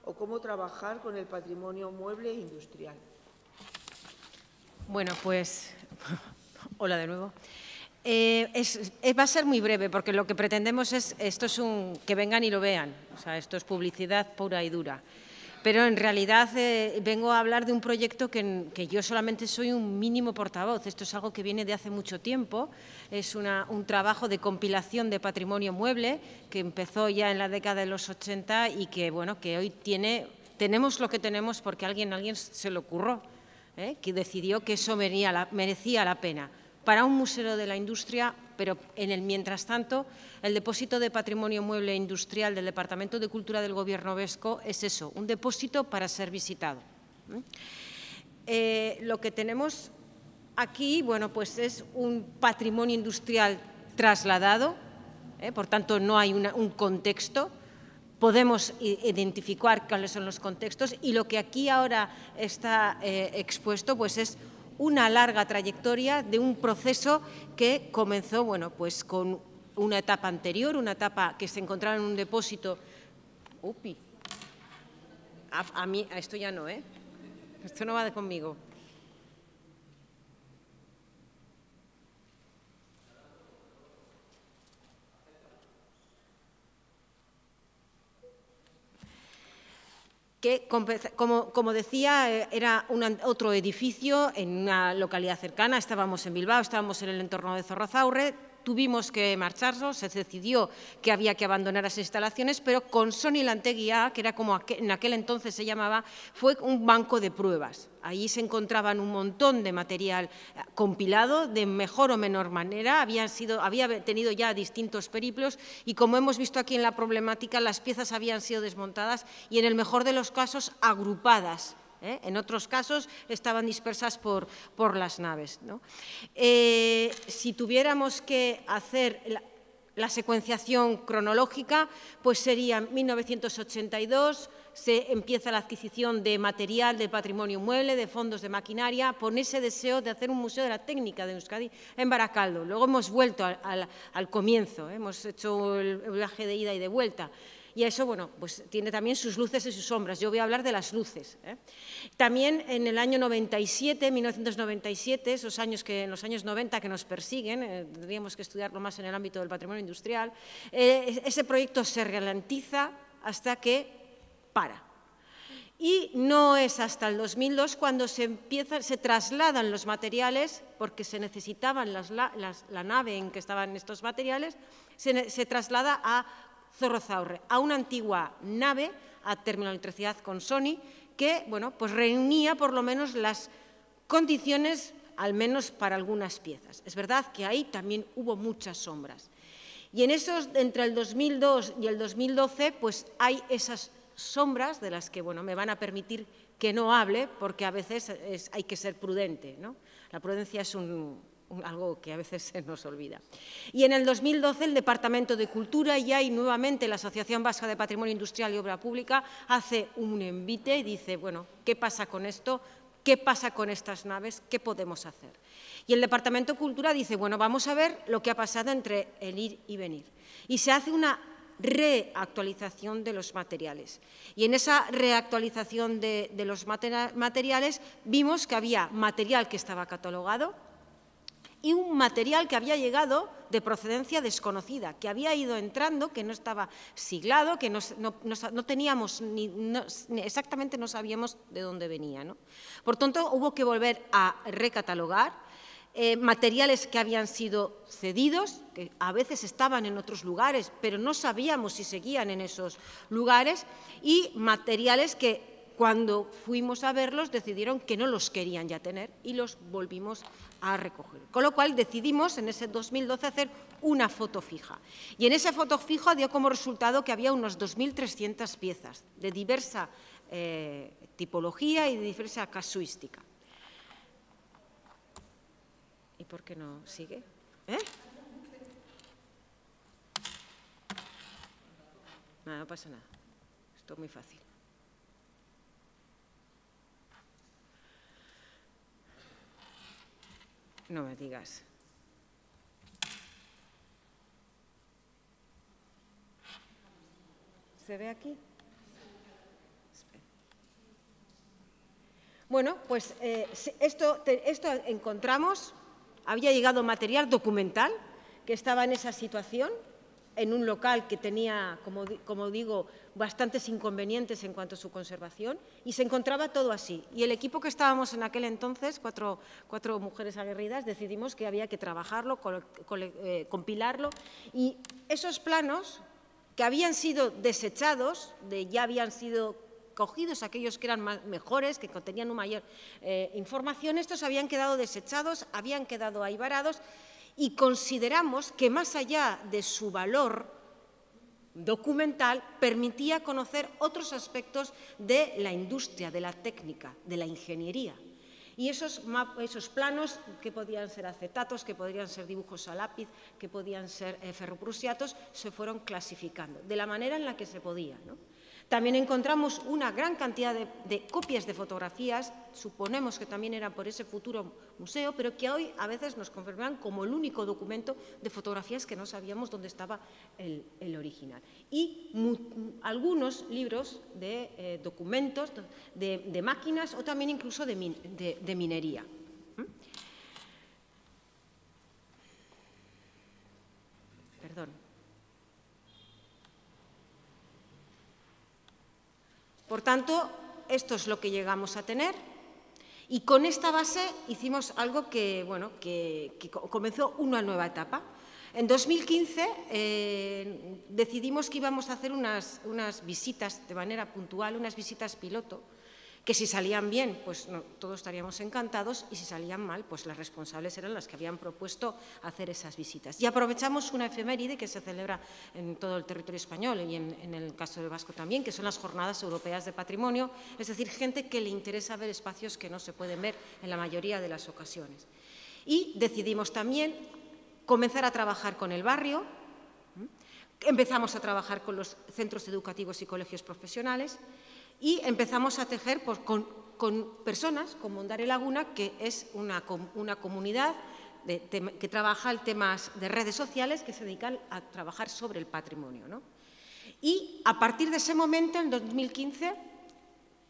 o cómo trabajar con el patrimonio mueble e industrial. Bueno, pues, hola de nuevo. Va a ser muy breve porque lo que pretendemos es, que vengan y lo vean, o sea, esto es publicidad pura y dura. Pero en realidad vengo a hablar de un proyecto que yo solamente soy un mínimo portavoz. Esto es algo que viene de hace mucho tiempo. Es un trabajo de compilación de patrimonio mueble que empezó ya en la década de los 80 y que, bueno, que hoy tenemos lo que tenemos porque alguien se le ocurrió, que decidió que eso merecía la pena. Para un museo de la industria, pero en el mientras tanto, el depósito de patrimonio mueble industrial del Departamento de Cultura del Gobierno vasco es eso, un depósito para ser visitado. Lo que tenemos aquí, bueno, pues es un patrimonio industrial trasladado, por tanto no hay un contexto. Podemos identificar cuáles son los contextos y lo que aquí ahora está expuesto pues es una larga trayectoria de un proceso que comenzó bueno, pues con una etapa anterior, una etapa que se encontraba en un depósito. Upi, a mí, a esto ya no, esto no va conmigo. Que, como decía, era otro edificio en una localidad cercana. Estábamos en Bilbao, estábamos en el entorno de Zorrozaurre, tuvimos que marcharnos, se decidió que había que abandonar las instalaciones, pero con Sony Lanteguía, que era como en aquel entonces se llamaba, fue un banco de pruebas. Allí se encontraban un montón de material compilado de mejor o menor manera, había tenido ya distintos periplos y como hemos visto aquí en la problemática, las piezas habían sido desmontadas y en el mejor de los casos agrupadas. En otros casos estaban dispersas por las naves, ¿no? Si tuviéramos que hacer la secuenciación cronológica, pues sería 1982, se empieza la adquisición de material de patrimonio mueble, de fondos de maquinaria, con ese deseo de hacer un museo de la técnica de Euskadi en Baracaldo. Luego hemos vuelto al comienzo, hemos hecho el viaje de ida y de vuelta. Y eso, bueno, pues tiene también sus luces y sus sombras. Yo voy a hablar de las luces. También en el año 97, 1997, en los años 90 que nos persiguen, tendríamos que estudiarlo más en el ámbito del patrimonio industrial, ese proyecto se ralentiza hasta que para. Y no es hasta el 2002 cuando se trasladan los materiales, porque se necesitaban la nave en que estaban estos materiales, se traslada a Zorrozaurre, a una antigua nave a término de electricidad con Sony que bueno, pues reunía por lo menos las condiciones, al menos para algunas piezas. Es verdad que ahí también hubo muchas sombras. Y en esos, entre el 2002 y el 2012, pues hay esas sombras de las que bueno, me van a permitir que no hable, porque a veces hay que ser prudente, ¿no? La prudencia es algo que a veces se nos olvida. Y en el 2012 el Departamento de Cultura y nuevamente la Asociación Vasca de Patrimonio Industrial y Obra Pública hace un envite y dice, bueno, ¿qué pasa con esto? ¿Qué pasa con estas naves? ¿Qué podemos hacer? Y el Departamento de Cultura dice, bueno, vamos a ver lo que ha pasado entre el ir y venir. Y se hace una reactualización de los materiales. Y en esa reactualización de los materiales vimos que había material que estaba catalogado, y un material que había llegado de procedencia desconocida, que había ido entrando, que no estaba siglado, que no teníamos exactamente no sabíamos de dónde venía, ¿no? Por tanto, hubo que volver a recatalogar materiales que habían sido cedidos, que a veces estaban en otros lugares, pero no sabíamos si seguían en esos lugares, y materiales que cuando fuimos a verlos decidieron que no los querían ya tener y los volvimos a recoger. Con lo cual decidimos en ese 2012 hacer una foto fija. Y en esa foto fija dio como resultado que había unas 2.300 piezas de diversa tipología y de diversa casuística. ¿Y por qué no sigue? Nada, no pasa nada. Esto es muy fácil. No me digas. ¿Se ve aquí? Bueno, pues esto encontramos, había llegado material documental que estaba en esa situación, en un local que tenía, como digo, bastantes inconvenientes en cuanto a su conservación, y se encontraba todo así. Y el equipo que estábamos en aquel entonces, cuatro mujeres aguerridas, decidimos que había que trabajarlo, compilarlo, y esos planos que habían sido desechados, ya habían sido cogidos aquellos que eran mejores, que contenían una mayor información, estos habían quedado desechados, habían quedado ahí varados, y consideramos que más allá de su valor documental, permitía conocer otros aspectos de la industria, de la técnica, de la ingeniería. Y esos planos, que podían ser acetatos, que podrían ser dibujos a lápiz, que podían ser ferroprusiatos, se fueron clasificando de la manera en la que se podía, ¿no? También encontramos una gran cantidad de copias de fotografías, suponemos que también eran por ese futuro museo, pero que hoy a veces nos confirman como el único documento de fotografías que no sabíamos dónde estaba el original. Y algunos libros de documentos de máquinas o también incluso de minería. Perdón. Por tanto, esto es lo que llegamos a tener, y con esta base hicimos algo que comenzó una nueva etapa. En 2015 decidimos que íbamos a hacer unas visitas de manera puntual, unas visitas piloto, que si salían bien, pues todos estaríamos encantados, y si salían mal, pues las responsables eran las que habían propuesto hacer esas visitas. Y aprovechamos una efeméride que se celebra en todo el territorio español y en el caso del vasco también, que son las Jornadas Europeas de Patrimonio, es decir, gente que le interesa ver espacios que no se pueden ver en la mayoría de las ocasiones. Y decidimos también comenzar a trabajar con el barrio, empezamos a trabajar con los centros educativos y colegios profesionales, y empezamos a tejer con personas como Ondare Laguna, que es una comunidad que trabaja en temas de redes sociales, que se dedican a trabajar sobre el patrimonio, ¿no? Y a partir de ese momento, en 2015,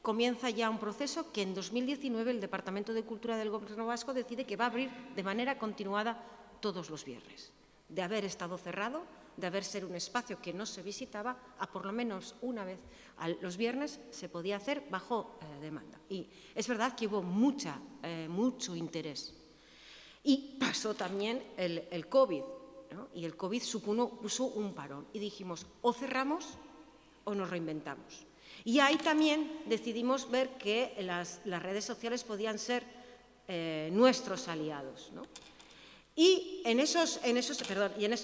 comienza ya un proceso que en 2019 el Departamento de Cultura del Gobierno vasco decide que va a abrir de manera continuada todos los viernes. De haber estado cerrado, de haber sido un espacio que no se visitaba, a por lo menos una vez los viernes se podía hacer bajo demanda. Y es verdad que hubo mucho interés. Y pasó también el COVID, ¿no? Y el COVID supuso un parón. Y dijimos, o cerramos o nos reinventamos. Y ahí también decidimos ver que las redes sociales podían ser nuestros aliados, ¿no? Y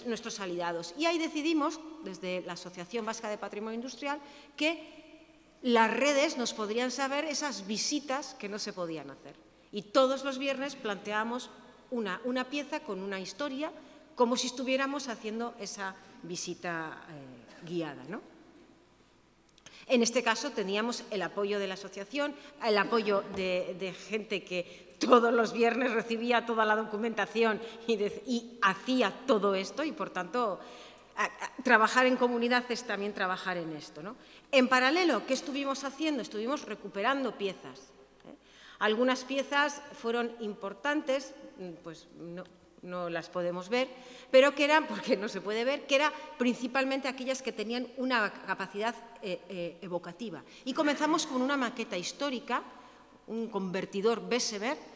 nuestros aliados. Y ahí decidimos, desde la Asociación Vasca de Patrimonio Industrial, que las redes nos podrían saber esas visitas que no se podían hacer. Y todos los viernes planteamos una pieza con una historia, como si estuviéramos haciendo esa visita guiada, ¿no? En este caso teníamos el apoyo de la asociación, el apoyo de gente que todos los viernes recibía toda la documentación y hacía todo esto, y por tanto trabajar en comunidad es también trabajar en esto, ¿no? En paralelo, ¿qué estuvimos haciendo? Estuvimos recuperando piezas. Algunas piezas fueron importantes, pues no las podemos ver, pero que eran, porque no se puede ver, que eran principalmente aquellas que tenían una capacidad evocativa. Y comenzamos con una maqueta histórica, un convertidor Bessemer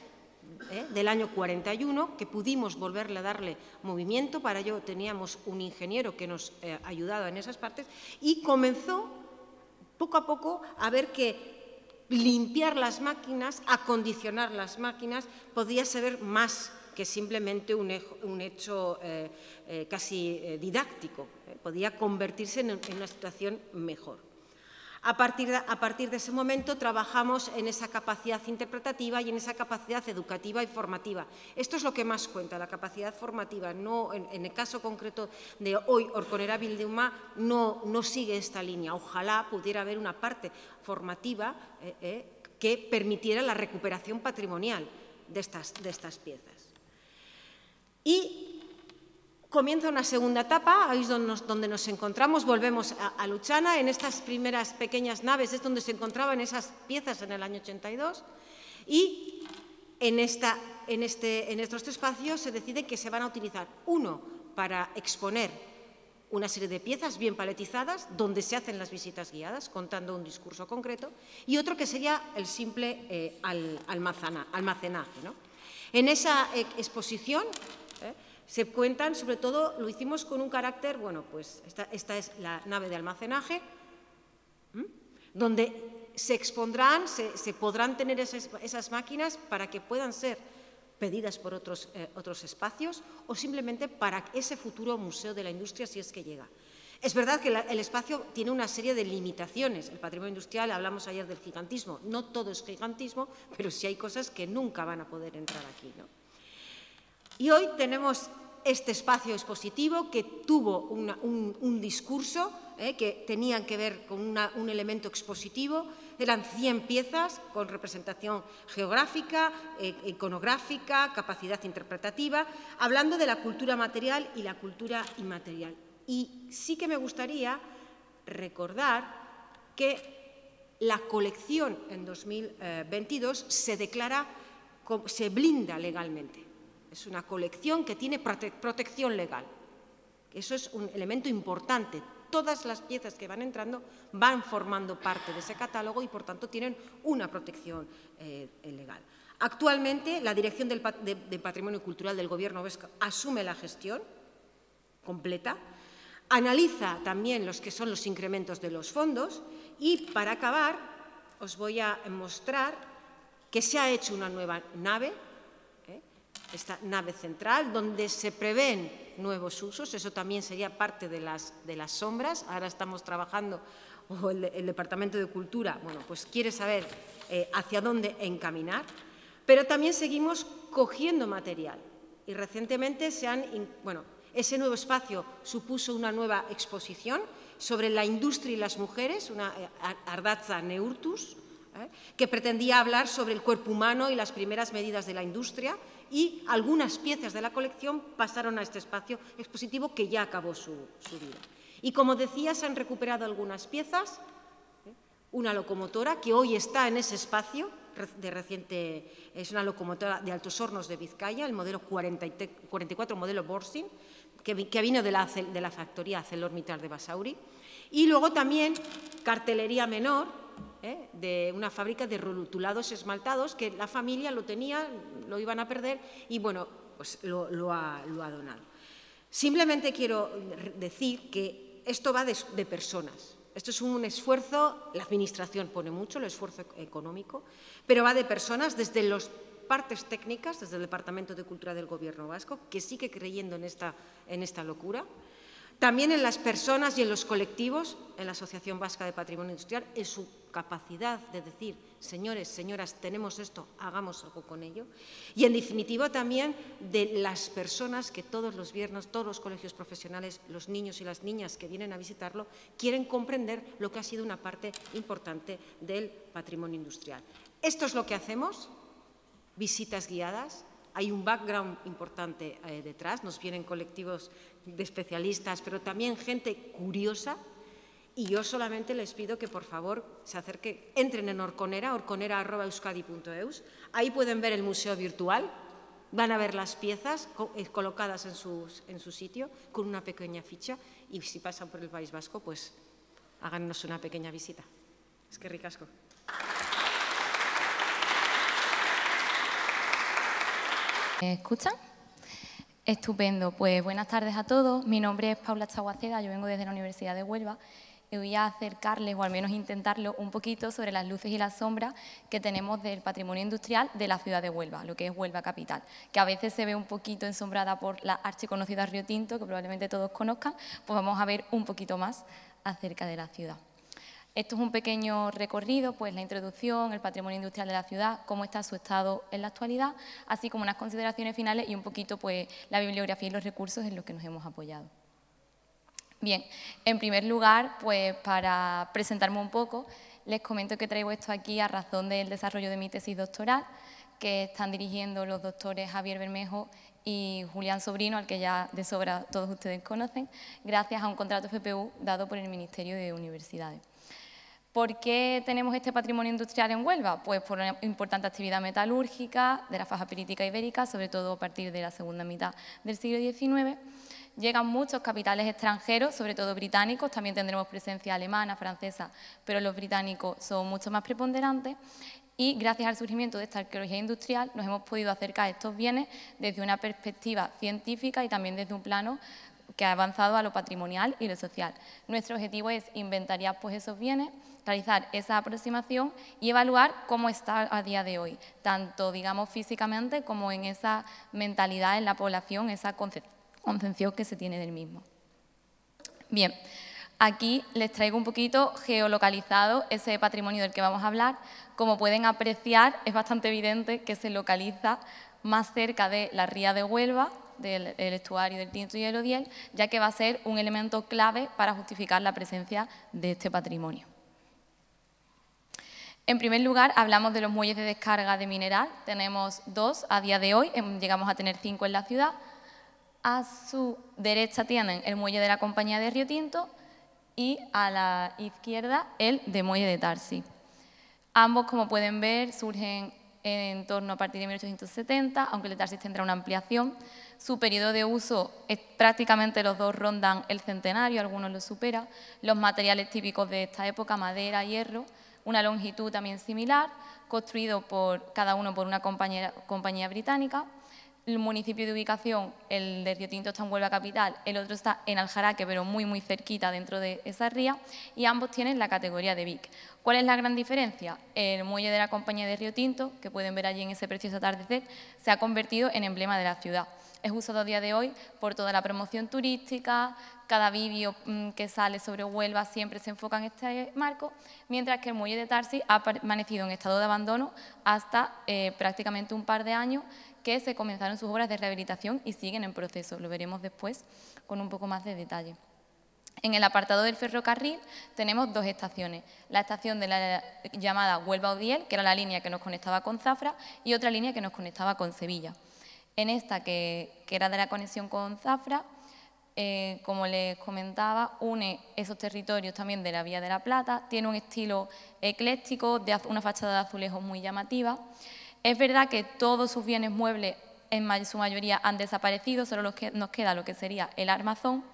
del año 41, que pudimos volverle a darle movimiento. Para ello teníamos un ingeniero que nos ayudaba en esas partes, y comenzó poco a poco a ver que limpiar las máquinas, acondicionar las máquinas, podía ser más que simplemente un hecho casi didáctico, podía convertirse en una situación mejor. A partir de ese momento trabajamos en esa capacidad interpretativa y en esa capacidad educativa y formativa. Esto es lo que más cuenta, la capacidad formativa. No, en el caso concreto de hoy, Orkonera Bilduma no sigue esta línea. Ojalá pudiera haber una parte formativa que permitiera la recuperación patrimonial de estas piezas. Y comienza una segunda etapa, ahí es donde nos encontramos, volvemos a Luchana, en estas primeras pequeñas naves es donde se encontraban esas piezas en el año 82, Y en estos espacios se decide que se van a utilizar, uno, para exponer una serie de piezas bien paletizadas, donde se hacen las visitas guiadas, contando un discurso concreto, y otro que sería el simple almacenaje, ¿no? En esa exposición se cuentan, sobre todo, lo hicimos con un carácter, bueno, pues esta es la nave de almacenaje, donde se expondrán, se podrán tener esas máquinas para que puedan ser pedidas por otros espacios o simplemente para ese futuro museo de la industria, si es que llega. Es verdad que el espacio tiene una serie de limitaciones. El patrimonio industrial, hablamos ayer del gigantismo, no todo es gigantismo, pero sí hay cosas que nunca van a poder entrar aquí, ¿no? Y hoy tenemos este espacio expositivo que tuvo un discurso que tenían que ver con un elemento expositivo. Eran 100 piezas con representación geográfica, iconográfica, capacidad interpretativa, hablando de la cultura material y la cultura inmaterial. Y sí que me gustaría recordar que la colección en 2022 se blinda legalmente. Es una colección que tiene protección legal. Eso es un elemento importante. Todas las piezas que van entrando van formando parte de ese catálogo y, por tanto, tienen una protección legal. Actualmente, la Dirección del Patrimonio Cultural del Gobierno vasco asume la gestión completa, analiza también los que son los incrementos de los fondos y, para acabar, os voy a mostrar que se ha hecho una nueva nave, esta nave central, donde se prevén nuevos usos. Eso también sería parte de las sombras. Ahora estamos trabajando, o el Departamento de Cultura, bueno, pues quiere saber hacia dónde encaminar, pero también seguimos cogiendo material. Y recientemente ese nuevo espacio supuso una nueva exposición sobre la industria y las mujeres, una Ardatza Neurtus, que pretendía hablar sobre el cuerpo humano y las primeras medidas de la industria, y algunas piezas de la colección pasaron a este espacio expositivo que ya acabó su vida. Y, como decía, se han recuperado algunas piezas, una locomotora que hoy está en ese espacio, es una locomotora de Altos Hornos de Vizcaya, el modelo 44, modelo Borsin, que vino de la factoría ArcelorMittal de Basauri, y luego también cartelería menor, de una fábrica de rotulados esmaltados que la familia lo tenía, lo iban a perder y, bueno, pues lo ha donado. Simplemente quiero decir que esto va de personas. Esto es un esfuerzo, la Administración pone mucho, el esfuerzo económico, pero va de personas desde las partes técnicas, desde el Departamento de Cultura del Gobierno vasco, que sigue creyendo en esta locura. También en las personas y en los colectivos, en la Asociación Vasca de Patrimonio Industrial, en su capacidad de decir, señores, señoras, tenemos esto, hagamos algo con ello. Y, en definitiva, también de las personas que todos los viernes, todos los colegios profesionales, los niños y las niñas que vienen a visitarlo, quieren comprender lo que ha sido una parte importante del patrimonio industrial. Esto es lo que hacemos, visitas guiadas. Hay un background importante detrás, nos vienen colectivos de especialistas, pero también gente curiosa, y yo solamente les pido que, por favor, se acerquen, entren en Orconera, orconera@euskadi.eus, ahí pueden ver el museo virtual, van a ver las piezas colocadas en su sitio, con una pequeña ficha, y si pasan por el País Vasco, pues háganos una pequeña visita. Es que ricasco. ¿Me escuchan? Estupendo. Pues buenas tardes a todos. Mi nombre es Paula Chaguaceda, yo vengo desde la Universidad de Huelva y voy a acercarles, o al menos intentarlo, un poquito sobre las luces y las sombras que tenemos del patrimonio industrial de la ciudad de Huelva, lo que es Huelva capital, que a veces se ve un poquito ensombrada por la archiconocida Río Tinto, que probablemente todos conozcan, pues vamos a ver un poquito más acerca de la ciudad. Esto es un pequeño recorrido, pues la introducción, el patrimonio industrial de la ciudad, cómo está su estado en la actualidad, así como unas consideraciones finales y un poquito pues la bibliografía y los recursos en los que nos hemos apoyado. Bien, en primer lugar, pues para presentarme un poco, les comento que traigo esto aquí a razón del desarrollo de mi tesis doctoral, que están dirigiendo los doctores Javier Bermejo y Julián Sobrino, al que ya de sobra todos ustedes conocen, gracias a un contrato FPU dado por el Ministerio de Universidades. ¿Por qué tenemos este patrimonio industrial en Huelva? Pues por una importante actividad metalúrgica de la faja pirítica ibérica, sobre todo a partir de la segunda mitad del siglo XIX. Llegan muchos capitales extranjeros, sobre todo británicos, también tendremos presencia alemana, francesa, pero los británicos son mucho más preponderantes. Y gracias al surgimiento de esta arqueología industrial nos hemos podido acercar a estos bienes desde una perspectiva científica y también desde un plano que ha avanzado a lo patrimonial y lo social. Nuestro objetivo es inventariar pues, esos bienes, realizar esa aproximación y evaluar cómo está a día de hoy, tanto digamos físicamente como en esa mentalidad en la población, esa concepción que se tiene del mismo. Bien, aquí les traigo un poquito geolocalizado ese patrimonio del que vamos a hablar. Como pueden apreciar, es bastante evidente que se localiza más cerca de la ría de Huelva, del estuario del Tinto y el Odiel, ya que va a ser un elemento clave para justificar la presencia de este patrimonio. En primer lugar, hablamos de los muelles de descarga de mineral. Tenemos 2 a día de hoy, llegamos a tener 5 en la ciudad. A su derecha tienen el muelle de la Compañía de Río Tinto y a la izquierda el de Muelle de Tarsi. Ambos, como pueden ver, surgen en torno a partir de 1870, aunque el de Tarsi tendrá una ampliación. Su periodo de uso, prácticamente los dos rondan el centenario, algunos lo superan. Los materiales típicos de esta época, madera, hierro, una longitud también similar, construido cada uno por una compañía británica. El municipio de ubicación, el de Río Tinto está en Huelva capital, el otro está en Aljaraque, pero muy cerquita dentro de esa ría, y ambos tienen la categoría de Vic. ¿Cuál es la gran diferencia? El muelle de la Compañía de Río Tinto, que pueden ver allí en ese precioso atardecer, se ha convertido en emblema de la ciudad. Es usado a día de hoy por toda la promoción turística, cada vídeo que sale sobre Huelva siempre se enfoca en este marco, mientras que el muelle de Tarsi ha permanecido en estado de abandono hasta prácticamente un par de años, que se comenzaron sus obras de rehabilitación y siguen en proceso. Lo veremos después con un poco más de detalle. En el apartado del ferrocarril tenemos 2 estaciones. La estación de la llamada Huelva-Odiel, que era la línea que nos conectaba con Zafra, y otra línea que nos conectaba con Sevilla. En esta, que era de la conexión con Zafra, como les comentaba, une esos territorios también de la Vía de la Plata, tiene un estilo ecléctico, de una fachada de azulejos muy llamativa. Es verdad que todos sus bienes muebles, en su mayoría, han desaparecido, solo nos queda lo que sería el armazón,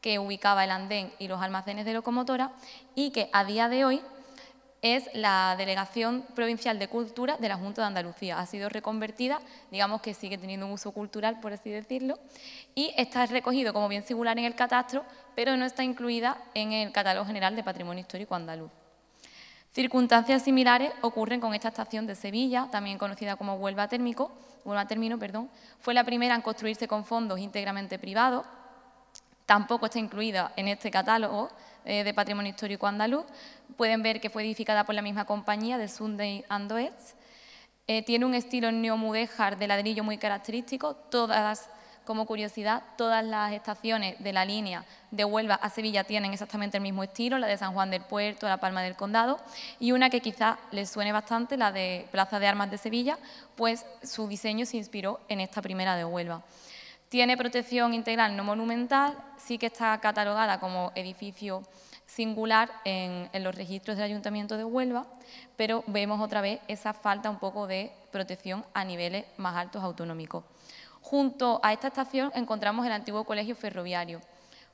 que ubicaba el andén y los almacenes de locomotora, y que a día de hoy es la Delegación Provincial de Cultura de la Junta de Andalucía. Ha sido reconvertida, digamos que sigue teniendo un uso cultural, por así decirlo, y está recogido como bien singular en el catastro, pero no está incluida en el Catálogo General de Patrimonio Histórico Andaluz. Circunstancias similares ocurren con esta estación de Sevilla, también conocida como Huelva Término, fue la primera en construirse con fondos íntegramente privados. Tampoco está incluida en este catálogo de Patrimonio Histórico Andaluz. Pueden ver que fue edificada por la misma compañía de Sunday and Oates. Tiene un estilo neomudéjar de ladrillo muy característico. Como curiosidad, todas las estaciones de la línea de Huelva a Sevilla tienen exactamente el mismo estilo, la de San Juan del Puerto, la Palma del Condado, y una que quizá les suene bastante, la de Plaza de Armas de Sevilla, pues su diseño se inspiró en esta primera de Huelva. Tiene protección integral no monumental, sí que está catalogada como edificio singular en los registros del Ayuntamiento de Huelva, pero vemos otra vez esa falta un poco de protección a niveles más altos autonómicos. Junto a esta estación encontramos el antiguo colegio ferroviario,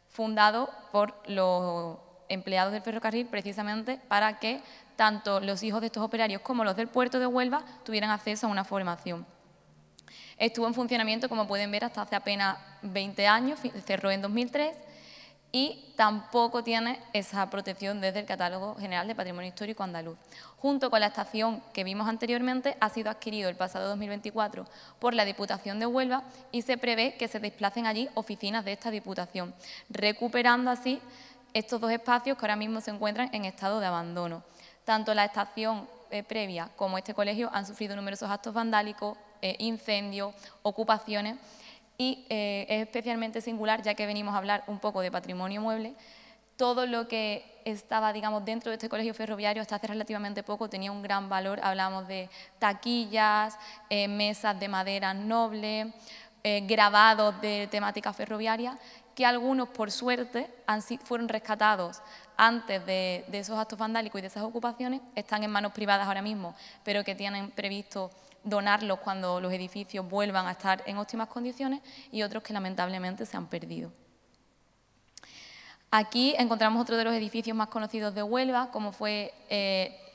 fundado por los empleados del ferrocarril precisamente para que tanto los hijos de estos operarios como los del puerto de Huelva tuvieran acceso a una formación. Estuvo en funcionamiento, como pueden ver, hasta hace apenas 20 años, cerró en 2003, y tampoco tiene esa protección desde el Catálogo General de Patrimonio Histórico Andaluz. Junto con la estación que vimos anteriormente, ha sido adquirido el pasado 2024 por la Diputación de Huelva y se prevé que se desplacen allí oficinas de esta Diputación, recuperando así estos 2 espacios que ahora mismo se encuentran en estado de abandono. Tanto la estación previa como este colegio han sufrido numerosos actos vandálicos, incendios, ocupaciones, y es especialmente singular, ya que venimos a hablar un poco de patrimonio mueble. Todo lo que estaba, digamos, dentro de este colegio ferroviario hasta hace relativamente poco tenía un gran valor. Hablamos de taquillas, mesas de madera noble, grabados de temática ferroviaria, que algunos, por suerte, fueron rescatados antes de esos actos vandálicos y de esas ocupaciones, están en manos privadas ahora mismo, pero que tienen previsto donarlos cuando los edificios vuelvan a estar en óptimas condiciones, y otros que lamentablemente se han perdido. Aquí encontramos otro de los edificios más conocidos de Huelva, como fue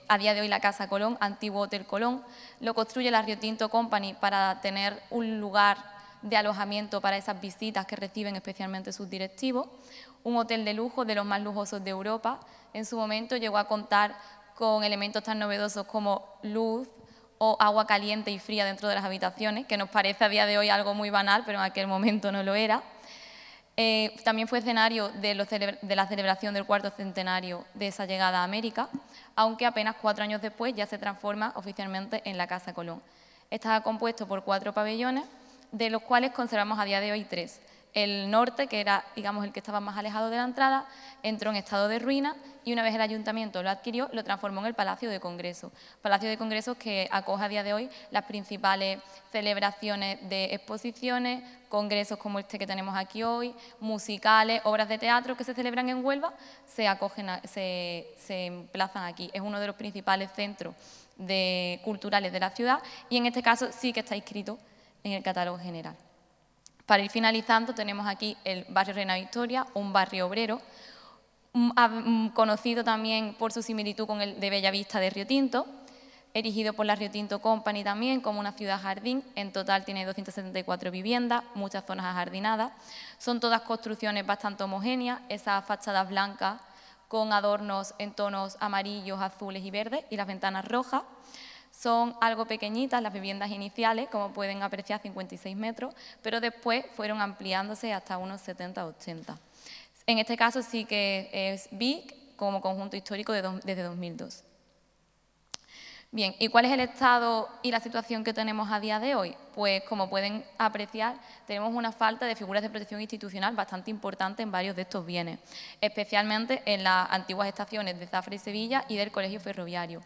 a día de hoy la Casa Colón, antiguo Hotel Colón. Lo construye la Rio Tinto Company para tener un lugar de alojamiento para esas visitas que reciben especialmente sus directivos. Un hotel de lujo, de los más lujosos de Europa. En su momento llegó a contar con elementos tan novedosos como luz o agua caliente y fría dentro de las habitaciones, que nos parece a día de hoy algo muy banal, pero en aquel momento no lo era. También fue escenario de la celebración del cuarto centenario de esa llegada a América, aunque apenas 4 años después ya se transforma oficialmente en la Casa Colón. Estaba compuesto por 4 pabellones, de los cuales conservamos a día de hoy 3. El norte, que era, digamos, el que estaba más alejado de la entrada, entró en estado de ruina y una vez el ayuntamiento lo adquirió, lo transformó en el Palacio de Congresos. Palacio de Congresos que acoge a día de hoy las principales celebraciones de exposiciones, congresos como este que tenemos aquí hoy, musicales, obras de teatro que se celebran en Huelva, se emplazan aquí. Es uno de los principales centros culturales de la ciudad y en este caso sí que está inscrito en el catálogo general. Para ir finalizando, tenemos aquí el barrio Reina Victoria, un barrio obrero, conocido también por su similitud con el de Bellavista de Rio Tinto, erigido por la Rio Tinto Company también como una ciudad jardín. En total tiene 274 viviendas, muchas zonas ajardinadas. Son todas construcciones bastante homogéneas, esas fachadas blancas con adornos en tonos amarillos, azules y verdes y las ventanas rojas. Son algo pequeñitas las viviendas iniciales, como pueden apreciar, 56 metros, pero después fueron ampliándose hasta unos 70-80. En este caso sí que es BIC como conjunto histórico desde 2002. Bien, ¿y cuál es el estado y la situación que tenemos a día de hoy? Pues como pueden apreciar, tenemos una falta de figuras de protección institucional bastante importante en varios de estos bienes, especialmente en las antiguas estaciones de Zafra y Sevilla y del Colegio Ferroviario.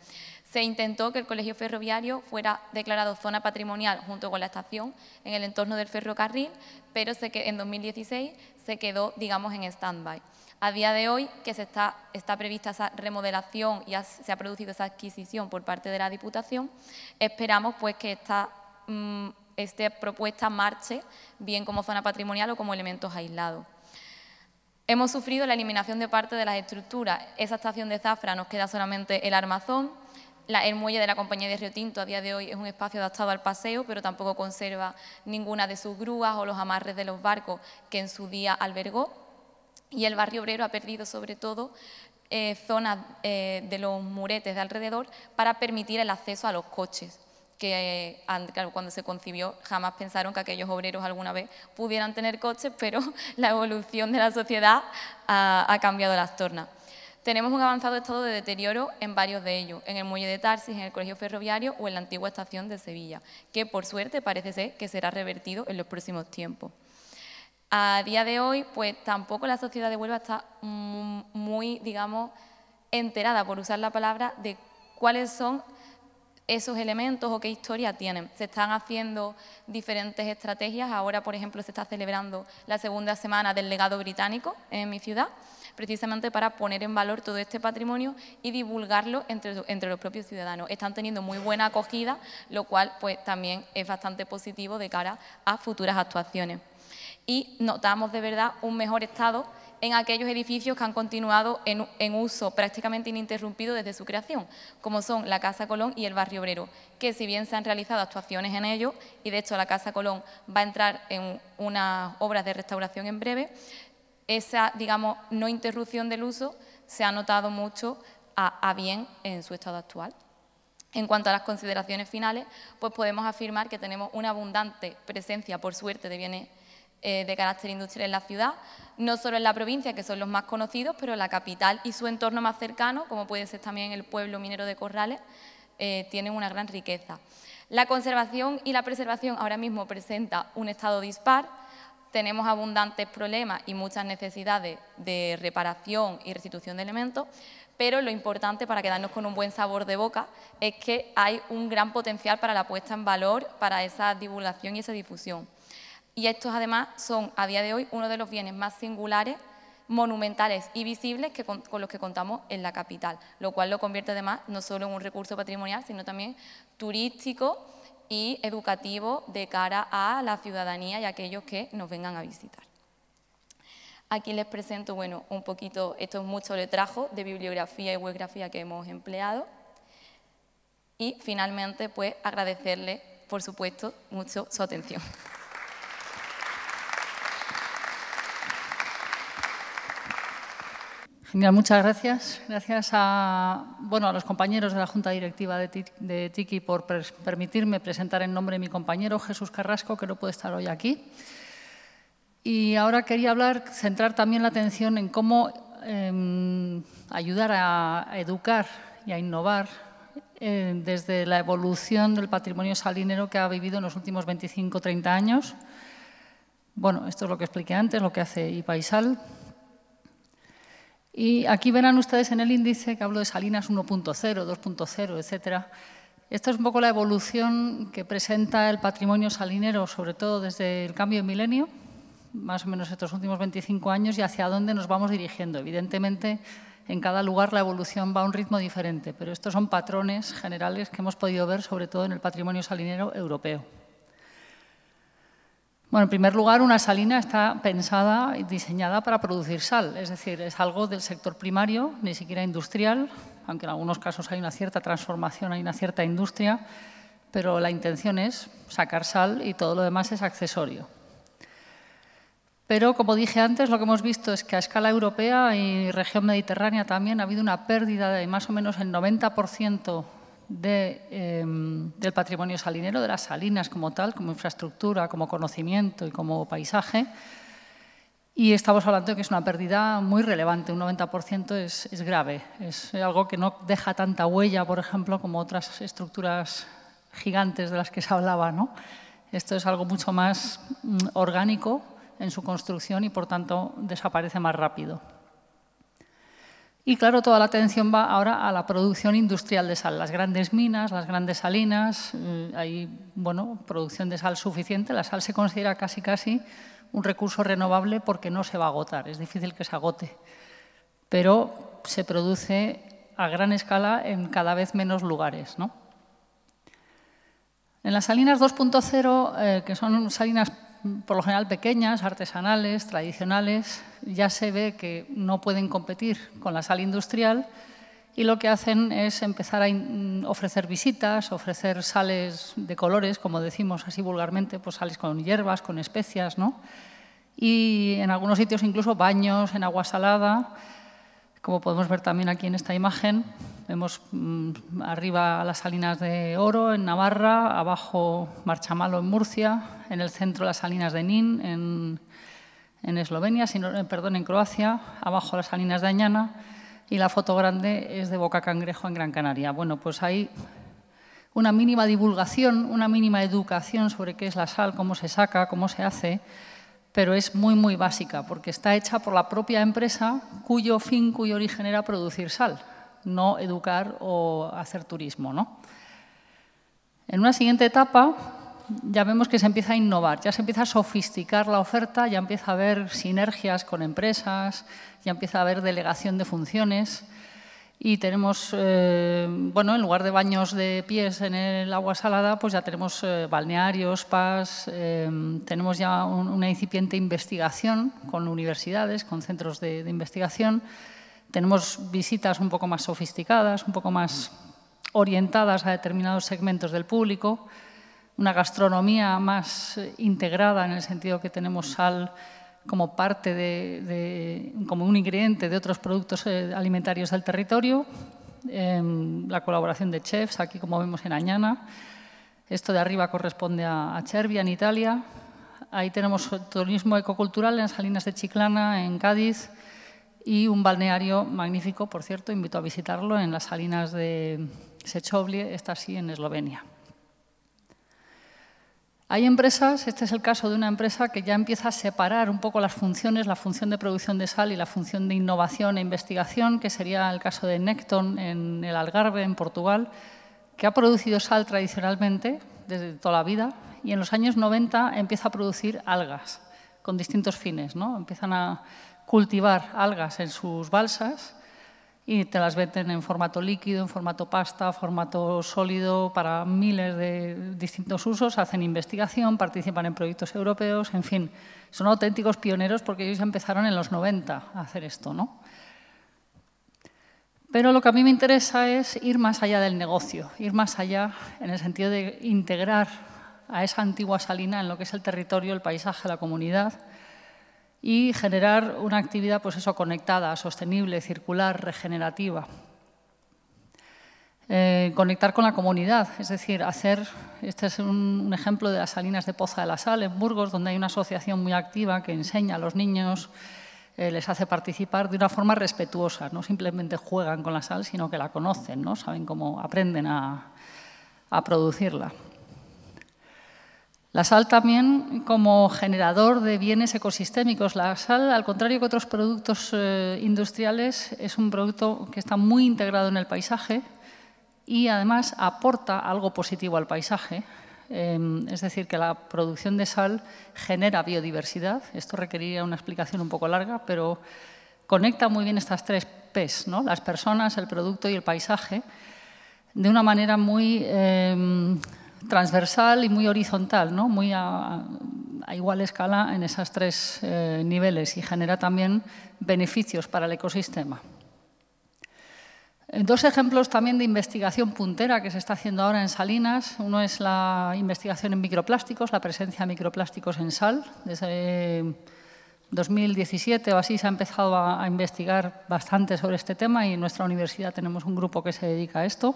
Se intentó que el Colegio Ferroviario fuera declarado zona patrimonial junto con la estación en el entorno del ferrocarril, pero en 2016 se quedó, digamos, en stand-by. A día de hoy, que está prevista esa remodelación y se ha producido esa adquisición por parte de la Diputación, esperamos pues, que esta propuesta marche bien como zona patrimonial o como elementos aislados. Hemos sufrido la eliminación de parte de las estructuras. Esa estación de Zafra nos queda solamente el armazón. El muelle de la compañía de Rio Tinto a día de hoy es un espacio adaptado al paseo, pero tampoco conserva ninguna de sus grúas o los amarres de los barcos que en su día albergó. Y el barrio obrero ha perdido sobre todo zonas de los muretes de alrededor para permitir el acceso a los coches, que claro, cuando se concibió jamás pensaron que aquellos obreros alguna vez pudieran tener coches, pero la evolución de la sociedad ha cambiado las tornas. Tenemos un avanzado estado de deterioro en varios de ellos, en el muelle de Tarsis, en el Colegio Ferroviario o en la antigua estación de Sevilla, que por suerte parece ser que será revertido en los próximos tiempos. A día de hoy, pues tampoco la sociedad de Huelva está muy, digamos, enterada, por usar la palabra, de cuáles son esos elementos o qué historia tienen. Se están haciendo diferentes estrategias. Ahora, por ejemplo, se está celebrando la segunda semana del legado británico en mi ciudad, precisamente para poner en valor todo este patrimonio y divulgarlo entre los propios ciudadanos. Están teniendo muy buena acogida, lo cual pues, también es bastante positivo de cara a futuras actuaciones. Y notamos de verdad un mejor estado en aquellos edificios que han continuado en uso prácticamente ininterrumpido desde su creación, como son la Casa Colón y el Barrio Obrero, que si bien se han realizado actuaciones en ellos, y de hecho la Casa Colón va a entrar en unas obras de restauración en breve, esa, digamos, no interrupción del uso se ha notado mucho a bien en su estado actual. En cuanto a las consideraciones finales, pues podemos afirmar que tenemos una abundante presencia, por suerte, de bienes de carácter industrial en la ciudad, no solo en la provincia, que son los más conocidos, pero la capital y su entorno más cercano, como puede ser también el pueblo minero de Corrales, tienen una gran riqueza. La conservación y la preservación ahora mismo presenta un estado dispar. Tenemos abundantes problemas y muchas necesidades de reparación y restitución de elementos, pero lo importante para quedarnos con un buen sabor de boca es que hay un gran potencial para la puesta en valor, para esa divulgación y esa difusión. y estos además son a día de hoy uno de los bienes más singulares, monumentales y visibles con los que contamos en la capital, lo cual lo convierte además no solo en un recurso patrimonial, sino también turístico y educativo de cara a la ciudadanía y a aquellos que nos vengan a visitar. Aquí les presento, bueno, un poquito, esto es mucho letrajo de bibliografía y webgrafía que hemos empleado. Y finalmente, pues, agradecerles, por supuesto, mucho su atención. Genial, muchas gracias. Gracias a los compañeros de la Junta Directiva de TICI por permitirme presentar en nombre de mi compañero Jesús Carrasco, que no puede estar hoy aquí. Y ahora quería centrar también la atención en cómo ayudar a educar y a innovar desde la evolución del patrimonio salinero que ha vivido en los últimos 25 o 30 años. Bueno, esto es lo que expliqué antes, lo que hace IPAISAL. Y aquí verán ustedes en el índice que hablo de Salinas 1.0, 2.0, etcétera. Esta es un poco la evolución que presenta el patrimonio salinero, sobre todo desde el cambio de milenio, más o menos estos últimos 25 años, y hacia dónde nos vamos dirigiendo. Evidentemente, en cada lugar la evolución va a un ritmo diferente, pero estos son patrones generales que hemos podido ver, sobre todo en el patrimonio salinero europeo. Bueno, en primer lugar, una salina está pensada y diseñada para producir sal, es decir, es algo del sector primario, ni siquiera industrial, aunque en algunos casos hay una cierta transformación, hay una cierta industria, pero la intención es sacar sal y todo lo demás es accesorio. Pero, como dije antes, lo que hemos visto es que a escala europea y región mediterránea también ha habido una pérdida de más o menos el 90% del patrimonio salinero, de las salinas como tal, como infraestructura, como conocimiento y como paisaje. Y estamos hablando de que es una pérdida muy relevante, un 90% es grave. Es algo que no deja tanta huella, por ejemplo, como otras estructuras gigantes de las que se hablaba, ¿no? Esto es algo mucho más orgánico en su construcción y, por tanto, desaparece más rápido. Y, claro, toda la atención va ahora a la producción industrial de sal. Las grandes minas, las grandes salinas, hay producción de sal suficiente. La sal se considera casi un recurso renovable porque no se va a agotar. Es difícil que se agote, pero se produce a gran escala en cada vez menos lugares, ¿no? En las salinas 2.0, que son salinas por lo general pequeñas, artesanales, tradicionales, ya se ve que no pueden competir con la sal industrial y lo que hacen es empezar a ofrecer visitas, ofrecer sales de colores, como decimos así vulgarmente, pues sales con hierbas, con especias, ¿no? Y en algunos sitios incluso baños en agua salada, como podemos ver también aquí en esta imagen. Vemos arriba las salinas de Oro en Navarra, abajo Marchamalo en Murcia, en el centro las salinas de Nin en Eslovenia, en Croacia, abajo las salinas de Añana y la foto grande es de Boca Cangrejo en Gran Canaria. Bueno, pues hay una mínima divulgación, una mínima educación sobre qué es la sal, cómo se saca, cómo se hace, pero es muy básica porque está hecha por la propia empresa cuyo origen era producir sal, no educar o hacer turismo, ¿no? En una siguiente etapa ya vemos que se empieza a innovar, ya se empieza a sofisticar la oferta, ya empieza a haber sinergias con empresas, ya empieza a haber delegación de funciones y tenemos, en lugar de baños de pies en el agua salada, pues ya tenemos balnearios, spas, tenemos ya una incipiente investigación con universidades, con centros de investigación. Tenemos visitas un poco más sofisticadas, un poco más orientadas a determinados segmentos del público, una gastronomía más integrada en el sentido que tenemos sal como parte como un ingrediente de otros productos alimentarios del territorio, la colaboración de chefs, aquí como vemos en Añana. Esto de arriba corresponde a Cervia, en Italia. Ahí tenemos turismo ecocultural en las Salinas de Chiclana, en Cádiz, y un balneario magnífico, por cierto, invito a visitarlo, en las Salinas de Sečovlje, esta sí, en Eslovenia. Hay empresas, este es el caso de una empresa que ya empieza a separar un poco las funciones, la función de producción de sal y la función de innovación e investigación, que sería el caso de Necton en el Algarve, en Portugal, que ha producido sal tradicionalmente desde toda la vida y en los años 90 empieza a producir algas con distintos fines, ¿no? Empiezan a cultivar algas en sus balsas y te las venden en formato líquido, en formato pasta, formato sólido, para miles de distintos usos. Hacen investigación, participan en proyectos europeos, en fin, son auténticos pioneros porque ellos empezaron en los 90 a hacer esto, ¿no? Pero lo que a mí me interesa es ir más allá del negocio, ir más allá en el sentido de integrar a esa antigua salina en lo que es el territorio, el paisaje, la comunidad y generar una actividad, pues eso, conectada, sostenible, circular, regenerativa. Conectar con la comunidad, es decir, este es un ejemplo de las salinas de Poza de la Sal en Burgos, donde hay una asociación muy activa que enseña a los niños, les hace participar de una forma respetuosa, no simplemente juegan con la sal, sino que la conocen, ¿no? Saben cómo aprenden a producirla. La sal también como generador de bienes ecosistémicos. La sal, al contrario que otros productos industriales, es un producto que está muy integrado en el paisaje y además aporta algo positivo al paisaje. Es decir, que la producción de sal genera biodiversidad. Esto requeriría una explicación un poco larga, pero conecta muy bien estas tres P's, ¿no? Las personas, el producto y el paisaje, de una manera muy transversal y muy horizontal, ¿no? Muy a igual escala en esos tres niveles y genera también beneficios para el ecosistema. Dos ejemplos también de investigación puntera que se está haciendo ahora en salinas. Uno es la investigación en microplásticos, la presencia de microplásticos en sal. Desde 2017 o así se ha empezado a investigar bastante sobre este tema y en nuestra universidad tenemos un grupo que se dedica a esto,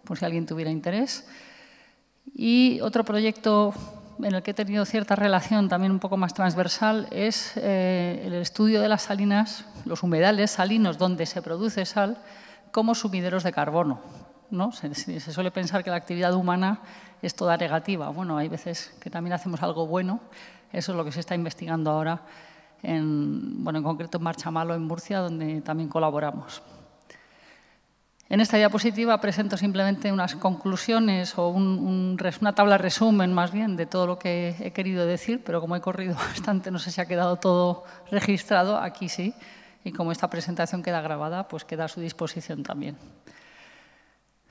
por si alguien tuviera interés. Y otro proyecto en el que he tenido cierta relación también un poco más transversal es el estudio de las salinas, los humedales salinos donde se produce sal, como sumideros de carbono, ¿no? Se suele pensar que la actividad humana es toda negativa. Bueno, hay veces que también hacemos algo bueno. Eso es lo que se está investigando ahora, en concreto en Marchamalo, en Murcia, donde también colaboramos. En esta diapositiva presento simplemente unas conclusiones o una tabla resumen, más bien, de todo lo que he querido decir, pero como he corrido bastante, no sé si ha quedado todo registrado. Aquí sí. Y como esta presentación queda grabada, pues queda a su disposición también.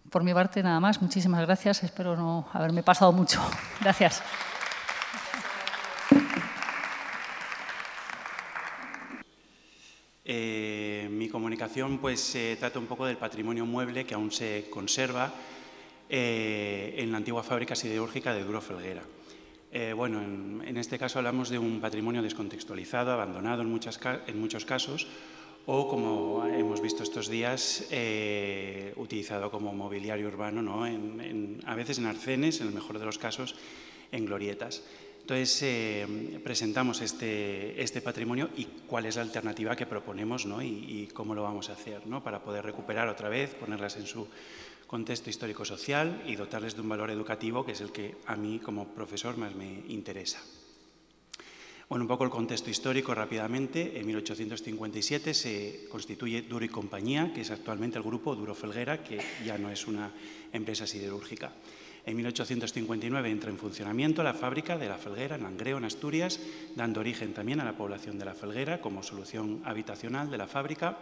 Por mi parte, nada más. Muchísimas gracias. Espero no haberme pasado mucho. Gracias. Mi comunicación pues, trata un poco del patrimonio mueble que aún se conserva en la antigua fábrica siderúrgica de Duro Felguera. Bueno, en este caso hablamos de un patrimonio descontextualizado, abandonado en muchos casos, o como hemos visto estos días, utilizado como mobiliario urbano, ¿no? A veces en arcenes, en el mejor de los casos, en glorietas. Entonces, presentamos este patrimonio y cuál es la alternativa que proponemos, ¿no? y cómo lo vamos a hacer, ¿no? Para poder recuperar otra vez, ponerlas en su contexto histórico-social y dotarles de un valor educativo que es el que a mí como profesor más me interesa. Bueno, un poco el contexto histórico rápidamente. En 1857 se constituye Duro y Compañía, que es actualmente el grupo Duro Felguera, que ya no es una empresa siderúrgica. En 1859 entra en funcionamiento la fábrica de La Felguera en Langreo, en Asturias, dando origen también a la población de La Felguera como solución habitacional de la fábrica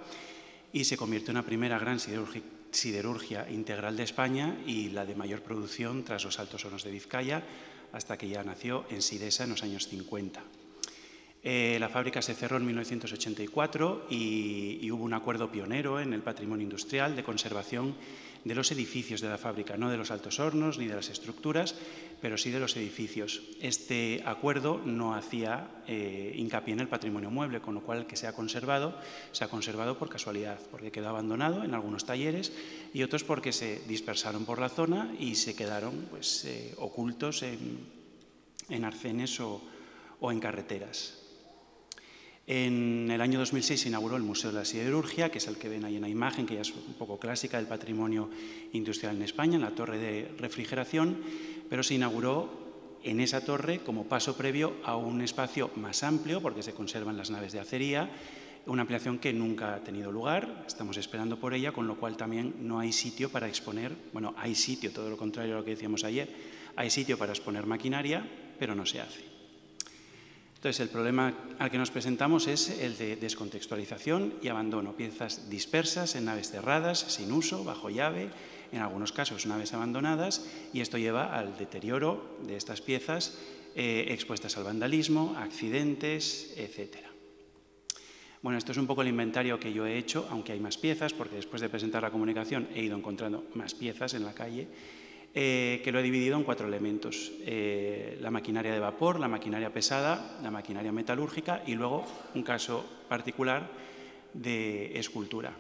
y se convierte en la primera gran siderurgia integral de España y la de mayor producción tras los Altos Hornos de Vizcaya, hasta que ya nació en Sidesa en los años 50. La fábrica se cerró en 1984 y hubo un acuerdo pionero en el patrimonio industrial de conservación de los edificios de la fábrica, no de los altos hornos ni de las estructuras, pero sí de los edificios. Este acuerdo no hacía hincapié en el patrimonio mueble, con lo cual el que se ha conservado por casualidad, porque quedó abandonado en algunos talleres y otros porque se dispersaron por la zona y se quedaron pues, ocultos en arcenes o en carreteras. En el año 2006 se inauguró el Museo de la Siderurgia, que es el que ven ahí en la imagen, que ya es un poco clásica del patrimonio industrial en España, en la torre de refrigeración, pero se inauguró en esa torre como paso previo a un espacio más amplio, porque se conservan las naves de acería, Una ampliación que nunca ha tenido lugar, estamos esperando por ella, con lo cual también no hay sitio para exponer, bueno, hay sitio, todo lo contrario a lo que decíamos ayer, hay sitio para exponer maquinaria, pero no se hace. Entonces, el problema al que nos presentamos es el de descontextualización y abandono, piezas dispersas en naves cerradas, sin uso, bajo llave, en algunos casos naves abandonadas, y esto lleva al deterioro de estas piezas expuestas al vandalismo, a accidentes, etcétera. Bueno, esto es un poco el inventario que yo he hecho, aunque hay más piezas, porque después de presentar la comunicación he ido encontrando más piezas en la calle, que lo he dividido en 4 elementos. La maquinaria de vapor, la maquinaria pesada, la maquinaria metalúrgica y luego un caso particular de escultura.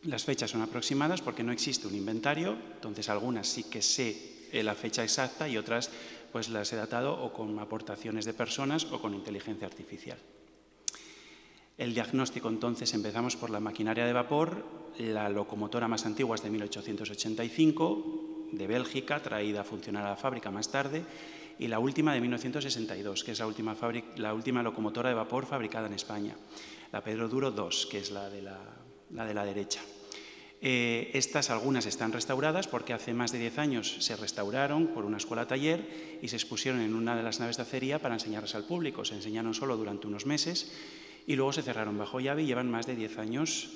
Las fechas son aproximadas porque no existe un inventario, entonces algunas sí que sé la fecha exacta y otras pues las he datado o con aportaciones de personas o con inteligencia artificial. El diagnóstico, entonces, empezamos por la maquinaria de vapor. La locomotora más antigua es de 1885, de Bélgica, traída a funcionar a la fábrica más tarde, y la última de 1962, que es la última locomotora de vapor fabricada en España. La Pedro Duro II, que es la de la derecha. Estas algunas están restauradas porque hace más de 10 años se restauraron por una escuela taller y se expusieron en una de las naves de acería para enseñarlas al público. Se enseñaron solo durante unos meses y luego se cerraron bajo llave y llevan más de 10 años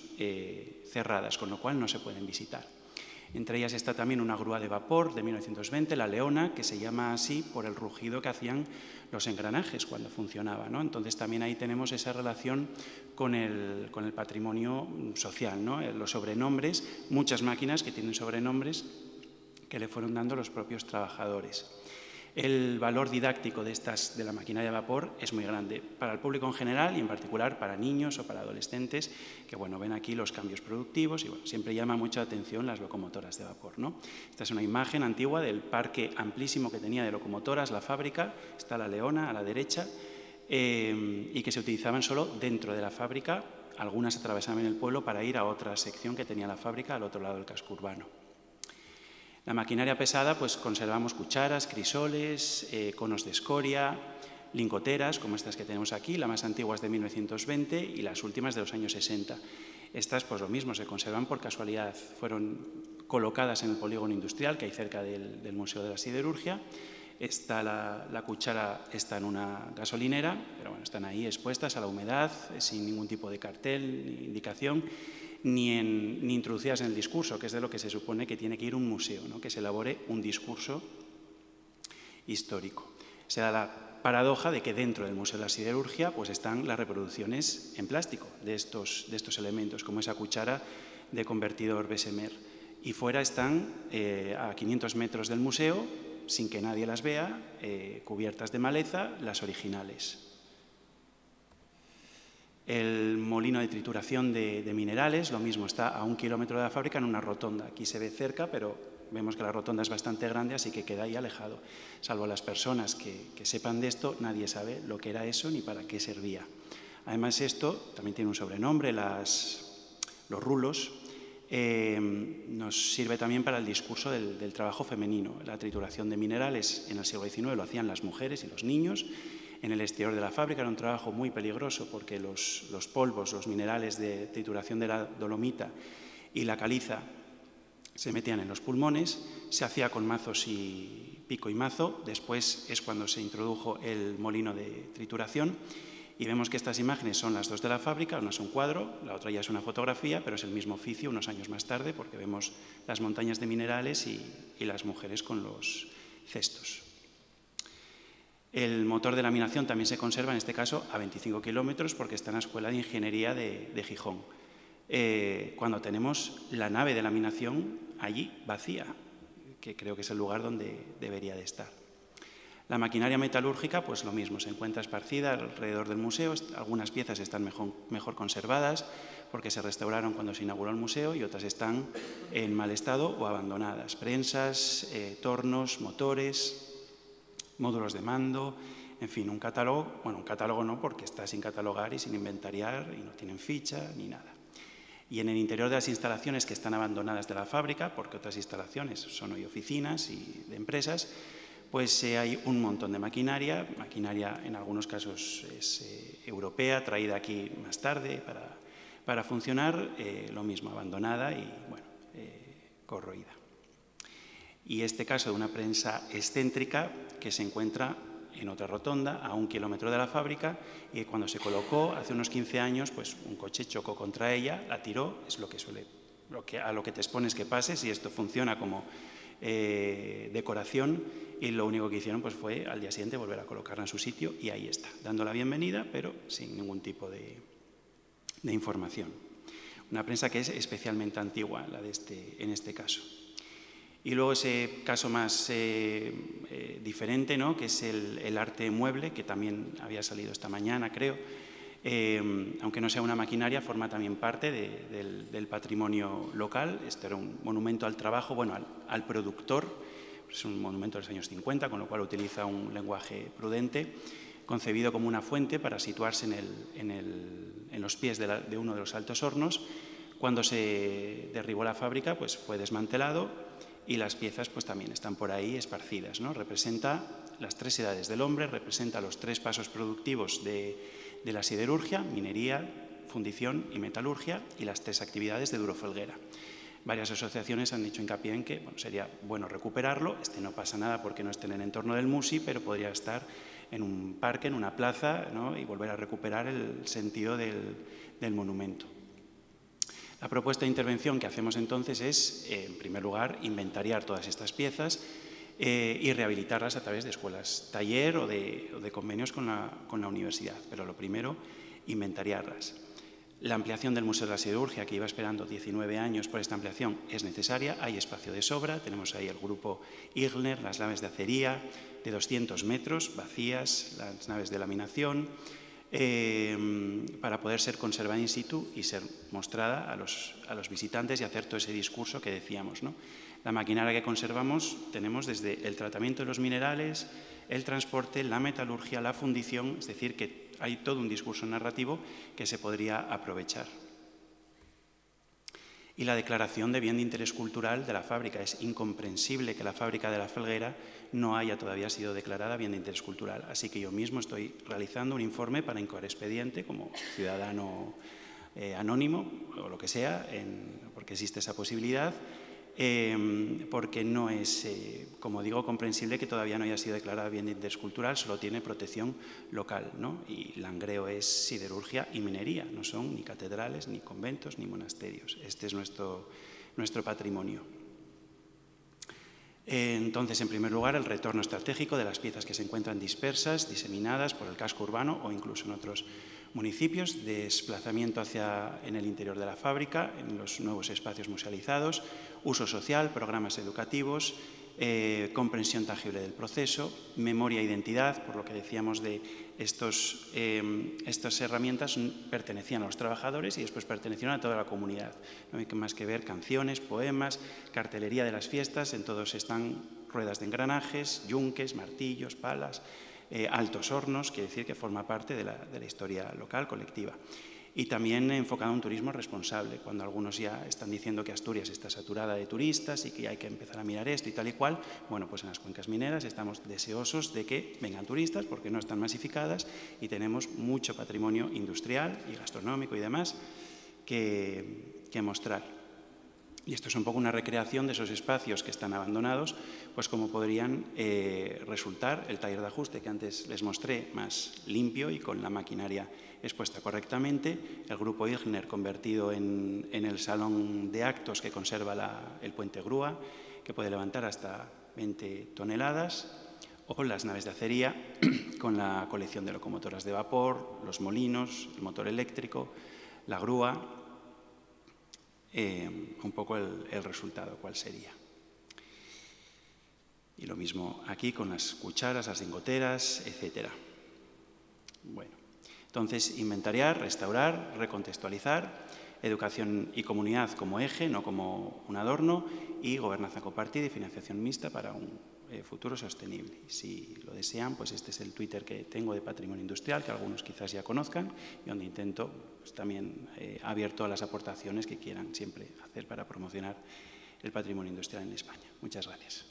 cerradas, con lo cual no se pueden visitar. Entre ellas está también una grúa de vapor de 1920, la Leona, que se llama así por el rugido que hacían los engranajes cuando funcionaba, ¿no? Entonces también ahí tenemos esa relación con el patrimonio social, ¿no? Los sobrenombres, muchas máquinas que tienen sobrenombres que le fueron dando los propios trabajadores. El valor didáctico de la maquinaria de vapor es muy grande para el público en general y en particular para niños o para adolescentes que bueno, ven aquí los cambios productivos y bueno, siempre llama mucha atención las locomotoras de vapor, ¿no? Esta es una imagen antigua del parque amplísimo que tenía de locomotoras la fábrica, está la Leona a la derecha y que se utilizaban solo dentro de la fábrica, algunas atravesaban el pueblo para ir a otra sección que tenía la fábrica al otro lado del casco urbano. La maquinaria pesada, pues conservamos cucharas, crisoles, conos de escoria, lingoteras, como estas que tenemos aquí, la más antigua es de 1920 y las últimas de los años 60. Estas, pues lo mismo, se conservan por casualidad. Fueron colocadas en el polígono industrial que hay cerca del Museo de la Siderurgia. La cuchara está en una gasolinera, pero bueno, están ahí expuestas a la humedad, sin ningún tipo de cartel ni indicación, ni introducidas en el discurso, que es de lo que se supone que tiene que ir un museo, ¿no? Que se elabore un discurso histórico. Se da la paradoja de que dentro del Museo de la Siderurgia pues están las reproducciones en plástico de estos elementos, como esa cuchara de convertidor Bessemer. Y fuera están, a 500 metros del museo, sin que nadie las vea, cubiertas de maleza, las originales. El molino de trituración de minerales, lo mismo, está a 1 kilómetro de la fábrica en una rotonda. Aquí se ve cerca, pero vemos que la rotonda es bastante grande, así que queda ahí alejado. Salvo las personas que sepan de esto, nadie sabe lo que era eso ni para qué servía. Además, esto también tiene un sobrenombre, los rulos, nos sirve también para el discurso del trabajo femenino. La trituración de minerales en el siglo XIX lo hacían las mujeres y los niños. En el exterior de la fábrica era un trabajo muy peligroso porque los polvos, los minerales de trituración de la dolomita y la caliza se metían en los pulmones, se hacía con mazos y pico y mazo, después es cuando se introdujo el molino de trituración y vemos que estas imágenes son las dos de la fábrica, una es un cuadro, la otra ya es una fotografía, pero es el mismo oficio unos años más tarde porque vemos las montañas de minerales y las mujeres con los cestos. El motor de laminación también se conserva, en este caso, a 25 kilómetros porque está en la Escuela de Ingeniería de Gijón. Cuando tenemos la nave de laminación allí vacía, que creo que es el lugar donde debería de estar. La maquinaria metalúrgica, pues lo mismo, se encuentra esparcida alrededor del museo. Algunas piezas están mejor conservadas porque se restauraron cuando se inauguró el museo y otras están en mal estado o abandonadas. Prensas, tornos, motores, módulos de mando, en fin, un catálogo, bueno, un catálogo no porque está sin catalogar y sin inventariar y no tienen ficha ni nada. Y en el interior de las instalaciones que están abandonadas de la fábrica, porque otras instalaciones son hoy oficinas y de empresas, pues hay un montón de maquinaria en algunos casos es europea, traída aquí más tarde para funcionar, lo mismo, abandonada y, bueno, corroída. Y este caso de una prensa excéntrica que se encuentra en otra rotonda, a 1 kilómetro de la fábrica, y cuando se colocó hace unos 15 años, pues un coche chocó contra ella, la tiró, es a lo que te expones que pase, si esto funciona como decoración, y lo único que hicieron pues fue al día siguiente volver a colocarla en su sitio y ahí está, dando la bienvenida, pero sin ningún tipo de información. Una prensa que es especialmente antigua, la en este caso. Y luego ese caso más diferente, ¿no?, que es el arte mueble, que también había salido esta mañana, creo. Aunque no sea una maquinaria, forma también parte del patrimonio local. Este era un monumento al trabajo, bueno, al productor. Es un monumento de los años 50, con lo cual utiliza un lenguaje prudente, concebido como una fuente para situarse en los pies de uno de los altos hornos. Cuando se derribó la fábrica, pues fue desmantelado y las piezas pues también están por ahí esparcidas, ¿no? Representa las 3 edades del hombre, representa los 3 pasos productivos de la siderurgia, minería, fundición y metalurgia, y las 3 actividades de Duro Felguera. Varias asociaciones han dicho hincapié en que sería bueno recuperarlo. No pasa nada porque no esté en el entorno del Musi, pero podría estar en un parque, en una plaza, ¿no?, y volver a recuperar el sentido del monumento. La propuesta de intervención que hacemos entonces es, en primer lugar, inventariar todas estas piezas y rehabilitarlas a través de escuelas taller o de convenios con la universidad. Pero lo primero, inventariarlas. La ampliación del Museo de la Siderurgia, que iba esperando 19 años por esta ampliación, es necesaria. Hay espacio de sobra. Tenemos ahí el grupo Igner, las naves de acería de 200 metros vacías, las naves de laminación, para poder ser conservada in situ y ser mostrada a los visitantes y hacer todo ese discurso que decíamos, ¿no? La maquinaria que conservamos tenemos desde el tratamiento de los minerales, el transporte, la metalurgia, la fundición, es decir, que hay todo un discurso narrativo que se podría aprovechar. Y la declaración de bien de interés cultural de la fábrica. Es incomprensible que la fábrica de la Felguera no haya todavía sido declarada bien de interés cultural. Así que yo mismo estoy realizando un informe para incoar expediente como ciudadano anónimo o lo que sea, porque existe esa posibilidad, porque no es, como digo, comprensible que todavía no haya sido declarada bien de interés cultural, solo tiene protección local, ¿no? Y Langreo es siderurgia y minería, no son ni catedrales, ni conventos, ni monasterios. Este es nuestro patrimonio. Entonces, en primer lugar, el retorno estratégico de las piezas que se encuentran dispersas, diseminadas por el casco urbano o incluso en otros municipios, desplazamiento en el interior de la fábrica, en los nuevos espacios musealizados, uso social, programas educativos, comprensión tangible del proceso, memoria e identidad, por lo que decíamos de estas herramientas pertenecían a los trabajadores y después pertenecieron a toda la comunidad. No hay más que ver canciones, poemas, cartelería de las fiestas, en todos están ruedas de engranajes, yunques, martillos, palas, altos hornos, quiere decir que forma parte de la historia local, colectiva. Y también enfocado a un turismo responsable, cuando algunos ya están diciendo que Asturias está saturada de turistas y que hay que empezar a mirar esto y tal y cual. Bueno, pues en las cuencas mineras estamos deseosos de que vengan turistas porque no están masificadas y tenemos mucho patrimonio industrial y gastronómico y demás que mostrar. Y esto es un poco una recreación de esos espacios que están abandonados, pues como podrían resultar el taller de ajuste que antes les mostré, más limpio y con la maquinaria expuesta correctamente, el grupo Igner convertido en el salón de actos que conserva el puente grúa, que puede levantar hasta 20 toneladas, o las naves de acería con la colección de locomotoras de vapor, los molinos, el motor eléctrico, la grúa. Un poco el resultado, cuál sería. Y lo mismo aquí con las cucharas, las lingoteras, etc. Bueno, entonces inventariar, restaurar, recontextualizar, educación y comunidad como eje, no como un adorno, y gobernanza compartida y financiación mixta para un futuro sostenible. Si lo desean, pues este es el Twitter que tengo de Patrimonio Industrial, que algunos quizás ya conozcan, y donde intento pues, también abierto a las aportaciones que quieran siempre hacer para promocionar el patrimonio industrial en España. Muchas gracias.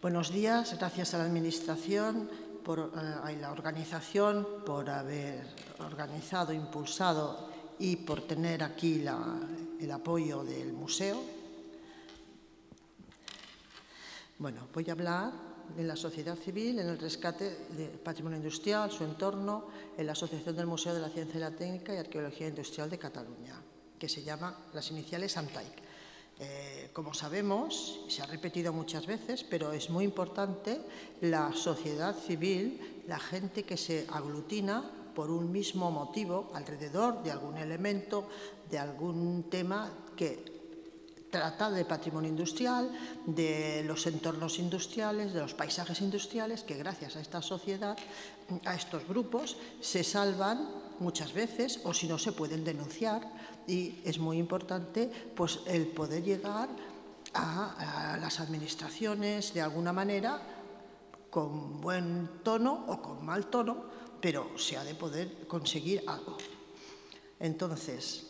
Buenos días, gracias a la Administración y la organización por haber organizado, impulsado y por tener aquí el apoyo del museo. Bueno, voy a hablar de la sociedad civil en el rescate del patrimonio industrial, su entorno, en la Asociación del Museo de la Ciencia y la Técnica y Arqueología Industrial de Cataluña, que se llama las iniciales AMTAIC. Como sabemos, se ha repetido muchas veces, pero es muy importante la sociedad civil, la gente que se aglutina por un mismo motivo alrededor de algún elemento, de algún tema que trata de patrimonio industrial, de los entornos industriales, de los paisajes industriales, que gracias a esta sociedad, a estos grupos, se salvan muchas veces o si no se pueden denunciar, y es muy importante pues, el poder llegar a las administraciones de alguna manera con buen tono o con mal tono, pero se ha de poder conseguir algo. Entonces,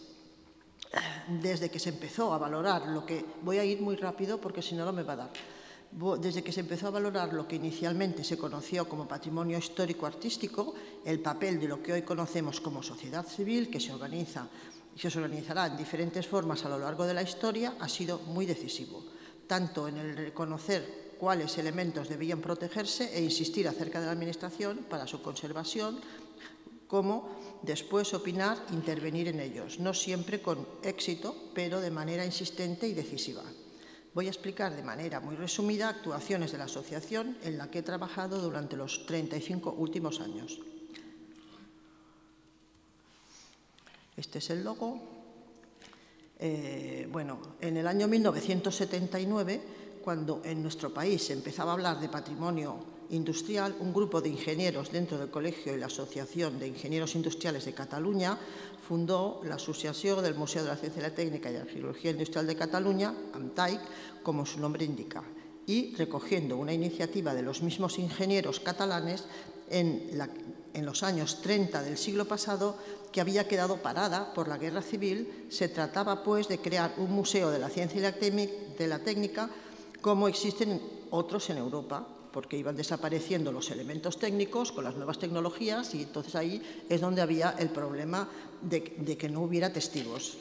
desde que se empezó a valorar lo que... Voy a ir muy rápido porque si no, no me va a dar. Desde que se empezó a valorar lo que inicialmente se conoció como patrimonio histórico-artístico, el papel de lo que hoy conocemos como sociedad civil, que se organiza y se organizará en diferentes formas a lo largo de la historia, ha sido muy decisivo, tanto en el reconocer cuáles elementos debían protegerse e insistir acerca de la Administración para su conservación, como después opinar, intervenir en ellos, no siempre con éxito, pero de manera insistente y decisiva. Voy a explicar de manera muy resumida actuaciones de la asociación en la que he trabajado durante los 35 últimos años. Este es el logo. Bueno, en el año 1979, cuando en nuestro país se empezaba a hablar de patrimonio industrial, un grupo de ingenieros dentro del Colegio y la Asociación de Ingenieros Industriales de Cataluña fundó la Asociación del Museo de la Ciencia y la Técnica y la Arqueología Industrial de Cataluña, AMTAIC, como su nombre indica, y recogiendo una iniciativa de los mismos ingenieros catalanes en los años 30 del siglo pasado, que había quedado parada por la Guerra Civil. Se trataba, pues, de crear un museo de la ciencia y la técnica como existen otros en Europa, porque iban desapareciendo los elementos técnicos con las nuevas tecnologías y entonces ahí es donde había el problema de que no hubiera testigos.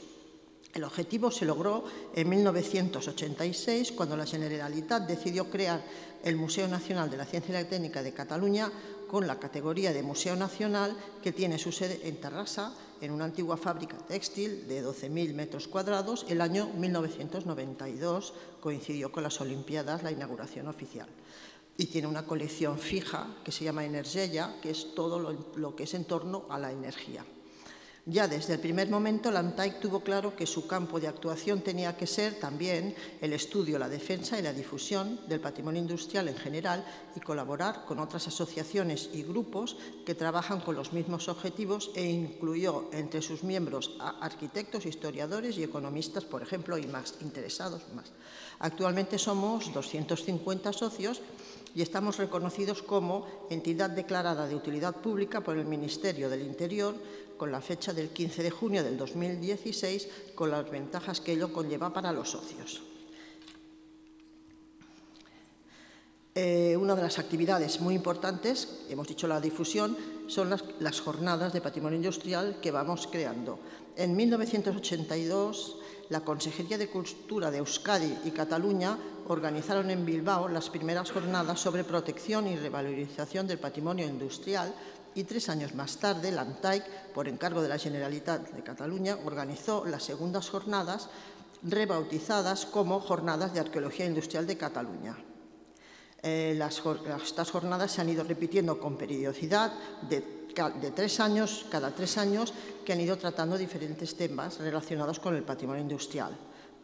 El objetivo se logró en 1986, cuando la Generalitat decidió crear el Museo Nacional de la Ciencia y la Técnica de Cataluña con la categoría de Museo Nacional, que tiene su sede en Terrassa, en una antigua fábrica textil de 12.000 metros cuadrados. El año 1992 coincidió con las Olimpiadas la inauguración oficial. Y tiene una colección fija que se llama Energeia, que es todo lo que es en torno a la energía. Ya desde el primer momento, la AMTAIC tuvo claro que su campo de actuación tenía que ser también el estudio, la defensa y la difusión del patrimonio industrial en general y colaborar con otras asociaciones y grupos que trabajan con los mismos objetivos, e incluyó entre sus miembros a arquitectos, historiadores y economistas, por ejemplo, y más interesados más. Actualmente somos 250 socios y estamos reconocidos como entidad declarada de utilidad pública por el Ministerio del Interior, con la fecha del 15 de junio del 2016, con las ventajas que ello conlleva para los socios. Una de las actividades muy importantes, hemos dicho la difusión, son las jornadas de patrimonio industrial que vamos creando. En 1982, la Consejería de Cultura de Euskadi y Cataluña organizaron en Bilbao las primeras jornadas sobre protección y revalorización del patrimonio industrial, y 3 años más tarde, la AMTAIC, por encargo de la Generalitat de Cataluña, organizó las segundas jornadas, rebautizadas como Jornadas de Arqueología Industrial de Cataluña. Estas jornadas se han ido repitiendo con periodicidad de 3 años, cada 3 años, que han ido tratando diferentes temas relacionados con el patrimonio industrial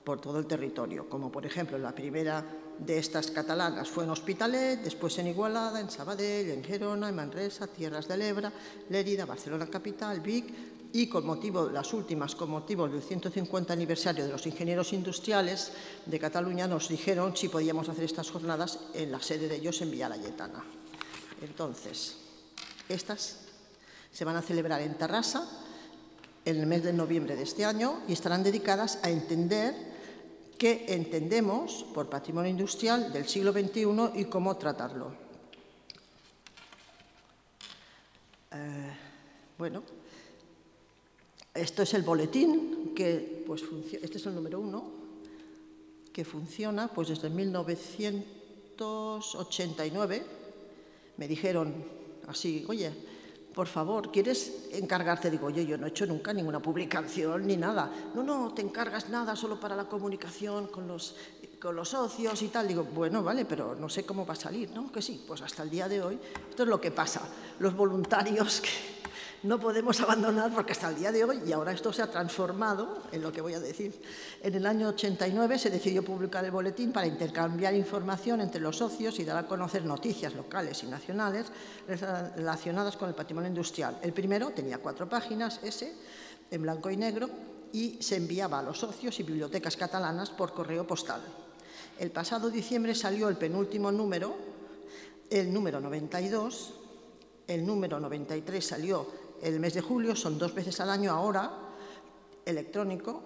por todo el territorio, como por ejemplo la primera de estas catalanas fue en Hospitalet, después en Igualada, en Sabadell, en Gerona, en Manresa, Tierras de l'Ebre, Lérida, Barcelona Capital, Vic, y las últimas con motivo del 150 aniversario de los ingenieros industriales de Cataluña, nos dijeron si podíamos hacer estas jornadas en la sede de ellos en Villa Laietana. Entonces, estas se van a celebrar en Terrassa en el mes de noviembre de este año y estarán dedicadas a entender qué entendemos por patrimonio industrial del siglo XXI y cómo tratarlo. Bueno, esto es el boletín, que pues, este es el número 1, que funciona pues, desde 1989. Me dijeron así, oye, por favor, ¿quieres encargarte? Digo, oye, yo no he hecho nunca ninguna publicación ni nada. No, no, te encargas nada solo para la comunicación con los socios y tal. Digo, bueno, vale, pero no sé cómo va a salir, ¿no? Que sí, pues hasta el día de hoy, esto es lo que pasa. Los voluntarios que no podemos abandonar porque hasta el día de hoy, y ahora esto se ha transformado en lo que voy a decir. En el año 89 se decidió publicar el boletín para intercambiar información entre los socios y dar a conocer noticias locales y nacionales relacionadas con el patrimonio industrial. El primero tenía 4 páginas, ese, en blanco y negro, y se enviaba a los socios y bibliotecas catalanas por correo postal. El pasado diciembre salió el penúltimo número, el número 92, el número 93 salió el mes de julio, son 2 veces al año ahora, electrónico,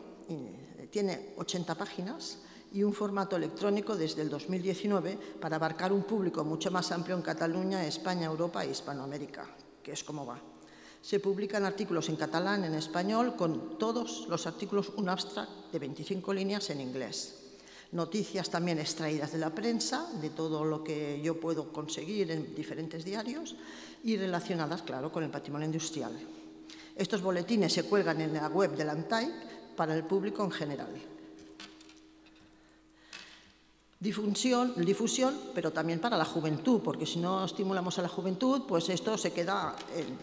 tiene 80 páginas y un formato electrónico desde el 2019 para abarcar un público mucho más amplio en Cataluña, España, Europa e Hispanoamérica, que es como va. Se publican artículos en catalán, en español, con todos los artículos un abstract de 25 líneas en inglés. Noticias también extraídas de la prensa, de todo lo que yo puedo conseguir en diferentes diarios y relacionadas, claro, con el patrimonio industrial. Estos boletines se cuelgan en la web de la ANTAIC para el público en general. Difusión, pero también para la juventud, porque si no estimulamos a la juventud, pues esto se queda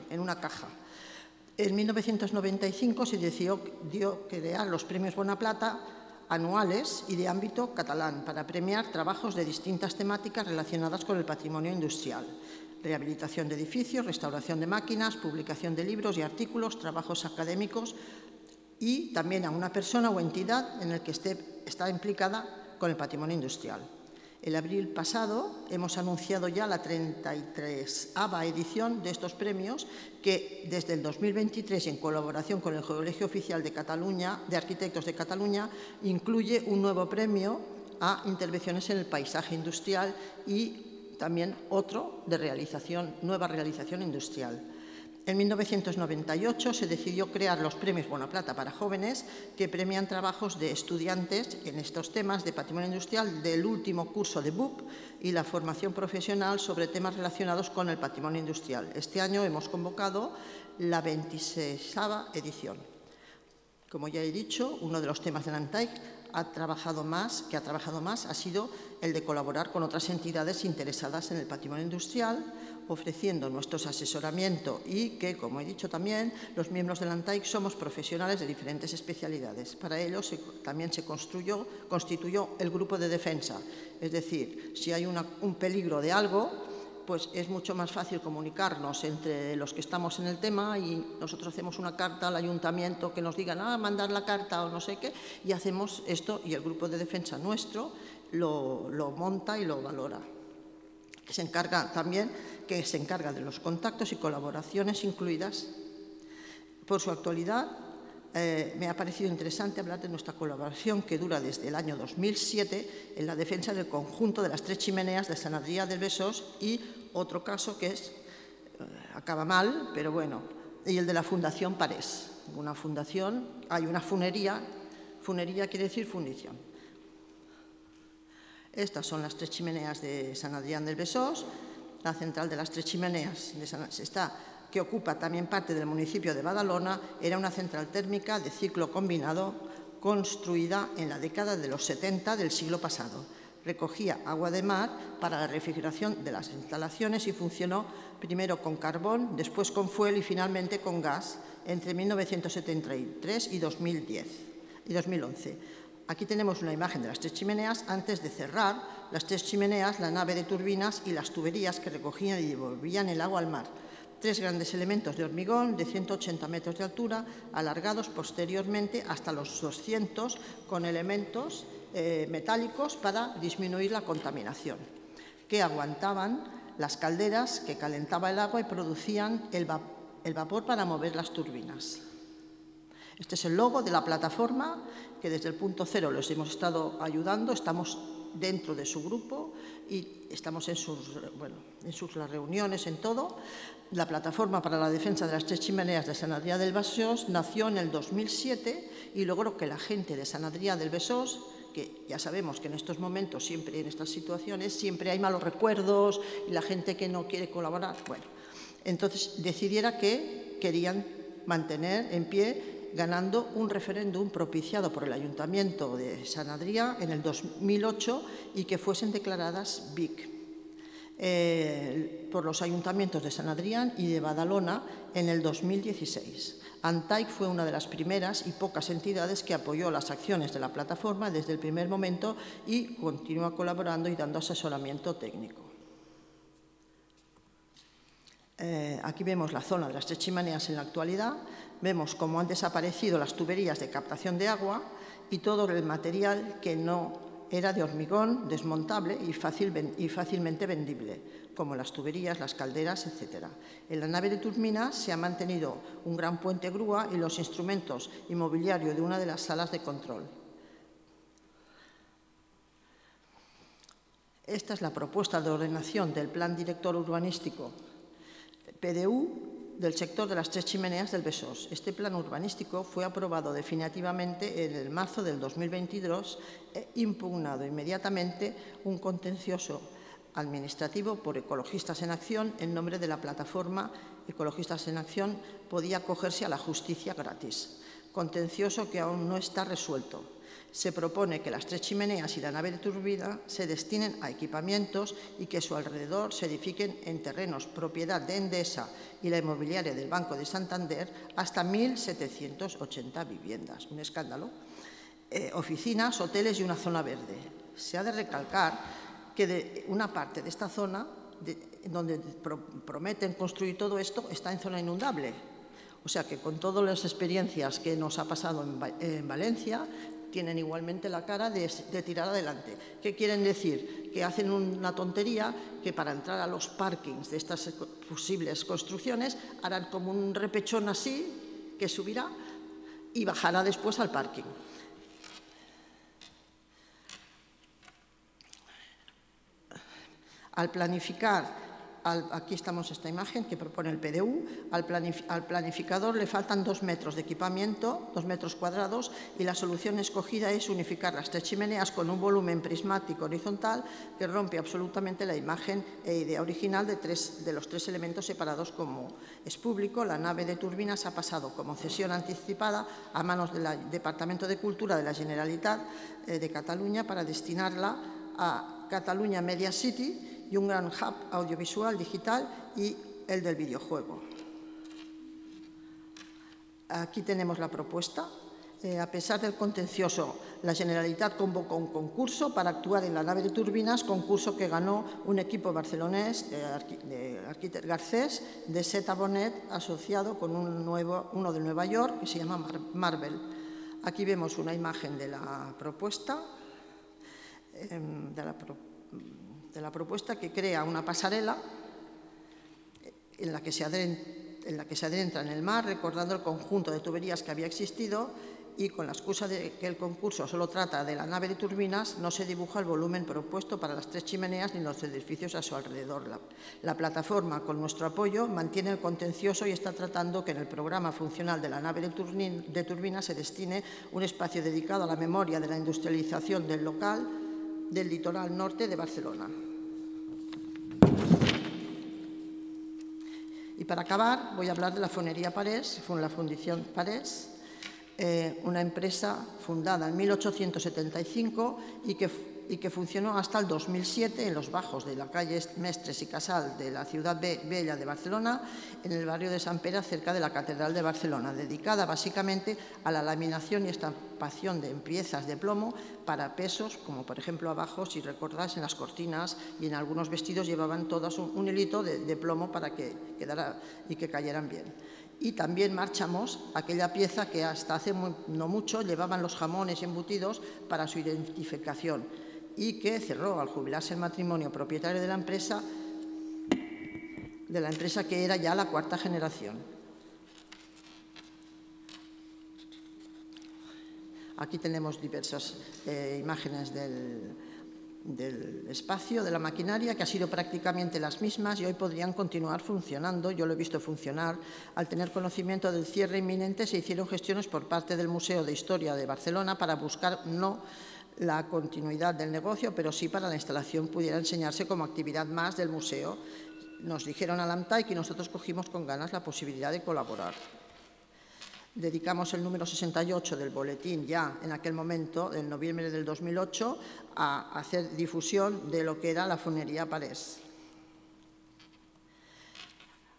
en una caja. En 1995 se decidió crear los premios Bonaplata anuales y de ámbito catalán para premiar trabajos de distintas temáticas relacionadas con el patrimonio industrial. Rehabilitación de edificios, restauración de máquinas, publicación de libros y artículos, trabajos académicos y también a una persona o entidad en el que está implicada con el patrimonio industrial. El abril pasado hemos anunciado ya la 33ª edición de estos premios que desde el 2023 en colaboración con el Colegio Oficial de Cataluña, de Arquitectos de Cataluña, incluye un nuevo premio a intervenciones en el paisaje industrial y también otro de nueva realización industrial. En 1998 se decidió crear los premios Bonaplata para jóvenes que premian trabajos de estudiantes en estos temas de patrimonio industrial del último curso de BUP y la formación profesional sobre temas relacionados con el patrimonio industrial. Este año hemos convocado la 26ª edición. Como ya he dicho, uno de los temas de la ANTAIC que ha trabajado más ha sido el de colaborar con otras entidades interesadas en el patrimonio industrial, ofreciendo nuestro asesoramiento y que, como he dicho también, los miembros de la ANTAIC somos profesionales de diferentes especialidades. Para ello también se constituyó el grupo de defensa, es decir, si hay un peligro de algo, pues es mucho más fácil comunicarnos entre los que estamos en el tema y nosotros hacemos una carta al ayuntamiento que nos digan, mandar la carta o no sé qué, y hacemos esto y el grupo de defensa nuestro lo monta y lo valora. Se encarga de los contactos y colaboraciones incluidas. Por su actualidad, me ha parecido interesante hablar de nuestra colaboración que dura desde el año 2007 en la defensa del conjunto de las 3 chimeneas de Sant Adrià de Besòs y otro caso que acaba mal, pero bueno, y el de la Fundación Parés. Una fundación, hay una funería quiere decir fundición. Estas son las 3 chimeneas de Sant Adrià del Besòs. La central de las 3 chimeneas que ocupa también parte del municipio de Badalona, era una central térmica de ciclo combinado construida en la década de los 70 del siglo pasado. Recogía agua de mar para la refrigeración de las instalaciones y funcionó primero con carbón, después con fuel y finalmente con gas entre 1973 y 2011. Aquí tenemos una imagen de las 3 chimeneas antes de cerrar las 3 chimeneas, la nave de turbinas y las tuberías que recogían y devolvían el agua al mar. 3 grandes elementos de hormigón de 180 metros de altura, alargados posteriormente hasta los 200 con elementos metálicos para disminuir la contaminación, que aguantaban las calderas que calentaba el agua y producían el vapor para mover las turbinas. Este es el logo de la plataforma, que desde el punto cero les hemos estado ayudando, estamos dentro de su grupo y estamos en sus las reuniones, en todo. La Plataforma para la Defensa de las Tres Chimeneas de Sant Adrià del Besòs nació en el 2007 y logró que la gente de Sant Adrià del Besòs, que ya sabemos que en estos momentos, siempre en estas situaciones, siempre hay malos recuerdos y la gente que no quiere colaborar, bueno, entonces decidiera que querían mantener en pie, ganando un referéndum propiciado por el Ayuntamiento de Sant Adrià en el 2008 y que fuesen declaradas BIC por los ayuntamientos de Sant Adrià y de Badalona en el 2016. ANTAIC fue una de las primeras y pocas entidades que apoyó las acciones de la plataforma desde el primer momento y continúa colaborando y dando asesoramiento técnico. Aquí vemos la zona de las Tres Chimeneas en la actualidad, vemos cómo han desaparecido las tuberías de captación de agua y todo el material que no era de hormigón desmontable y fácilmente vendible, como las tuberías, las calderas, etc. En la nave de turbina se ha mantenido un gran puente grúa y los instrumentos y mobiliario de una de las salas de control. Esta es la propuesta de ordenación del Plan Director Urbanístico PDU del sector de las Tres Chimeneas del Besòs. Este plan urbanístico fue aprobado definitivamente en el marzo del 2022 e impugnado inmediatamente un contencioso administrativo por Ecologistas en Acción en nombre de la plataforma Ecologistas en Acción podía acogerse a la justicia gratis. Contencioso que aún no está resuelto. Se propone que las Tres Chimeneas y la nave de turbina se destinen a equipamientos y que a su alrededor se edifiquen en terrenos propiedad de Endesa y la inmobiliaria del Banco de Santander hasta 1.780 viviendas. Un escándalo. Oficinas, hoteles y una zona verde. Se ha de recalcar que una parte de esta zona, donde prometen construir todo esto, está en zona inundable. O sea que con todas las experiencias que nos ha pasado en Valencia, tienen igualmente la cara de tirar adelante. ¿Qué quieren decir? Que hacen una tontería, que para entrar a los parkings de estas posibles construcciones harán como un repechón así, que subirá y bajará después al parking. Al planificar, aquí estamos esta imagen que propone el PDU, al planificador le faltan 2 metros de equipamiento, 2 metros cuadrados, y la solución escogida es unificar las tres chimeneas con un volumen prismático horizontal que rompe absolutamente la imagen e idea original de los 3 elementos separados. Como es público, la nave de turbinas ha pasado como cesión anticipada a manos del Departamento de Cultura de la Generalitat de Cataluña para destinarla a Catalunya Media City y un gran hub audiovisual digital y el del videojuego. Aquí tenemos la propuesta. A pesar del contencioso, la Generalitat convocó un concurso para actuar en la nave de turbinas, concurso que ganó un equipo barcelonés de Arquitect Garcés, de Seta Bonet, asociado con uno de Nueva York, que se llama Marvel. Aquí vemos una imagen de la propuesta, que crea una pasarela en la que se adentra en el mar, recordando el conjunto de tuberías que había existido, y con la excusa de que el concurso solo trata de la nave de turbinas, no se dibuja el volumen propuesto para las tres chimeneas ni los edificios a su alrededor. La plataforma, con nuestro apoyo, mantiene el contencioso y está tratando que en el programa funcional de la nave de turbinas se destine un espacio dedicado a la memoria de la industrialización del litoral norte de Barcelona. Y para acabar, voy a hablar de la Fonería Parés, la Fundición Parés, una empresa fundada en 1875 y que funcionó hasta el 2007 en los bajos de la calle Mestres y Casal de la ciudad bella de Barcelona, en el barrio de Sant Pere, cerca de la Catedral de Barcelona, dedicada básicamente a la laminación y estampación de piezas de plomo para pesos, como por ejemplo abajo, si recordáis, en las cortinas y en algunos vestidos llevaban todos un hilito de plomo para que quedara y que cayeran bien. Y también marchamos aquella pieza que hasta hace no mucho llevaban los jamones embutidos para su identificación y que cerró al jubilarse el matrimonio propietario de la empresa que era ya la 4ª generación. Aquí tenemos diversas imágenes del espacio, de la maquinaria, que ha sido prácticamente las mismas y hoy podrían continuar funcionando. Yo lo he visto funcionar. Al tener conocimiento del cierre inminente, se hicieron gestiones por parte del Museo de Historia de Barcelona para buscar no la continuidad del negocio, pero sí para la instalación pudiera enseñarse como actividad más del museo. Nos dijeron al AMTAIC y nosotros cogimos con ganas la posibilidad de colaborar. Dedicamos el número 68 del boletín ya en aquel momento, en noviembre del 2008, a hacer difusión de lo que era la Fonería Parés.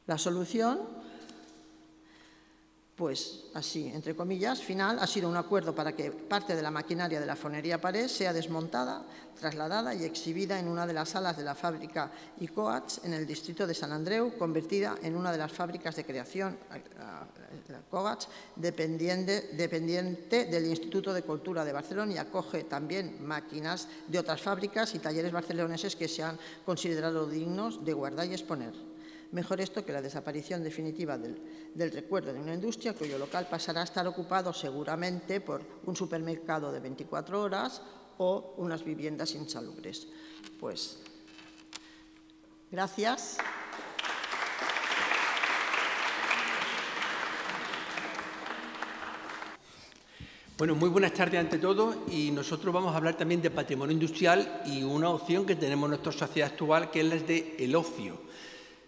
La solución, pues así, entre comillas, final, ha sido un acuerdo para que parte de la maquinaria de la Fonería Parés sea desmontada, trasladada y exhibida en una de las salas de la fábrica Icoats en el distrito de Sant Andreu, convertida en una de las fábricas de creación Icoats, dependiente del Instituto de Cultura de Barcelona, y acoge también máquinas de otras fábricas y talleres barceloneses que se han considerado dignos de guardar y exponer. Mejor esto que la desaparición definitiva del recuerdo de una industria cuyo local pasará a estar ocupado seguramente por un supermercado de 24 horas o unas viviendas insalubres. Pues, gracias. Bueno, muy buenas tardes ante todo, y nosotros vamos a hablar también de patrimonio industrial y una opción que tenemos en nuestra sociedad actual, que es la del ocio.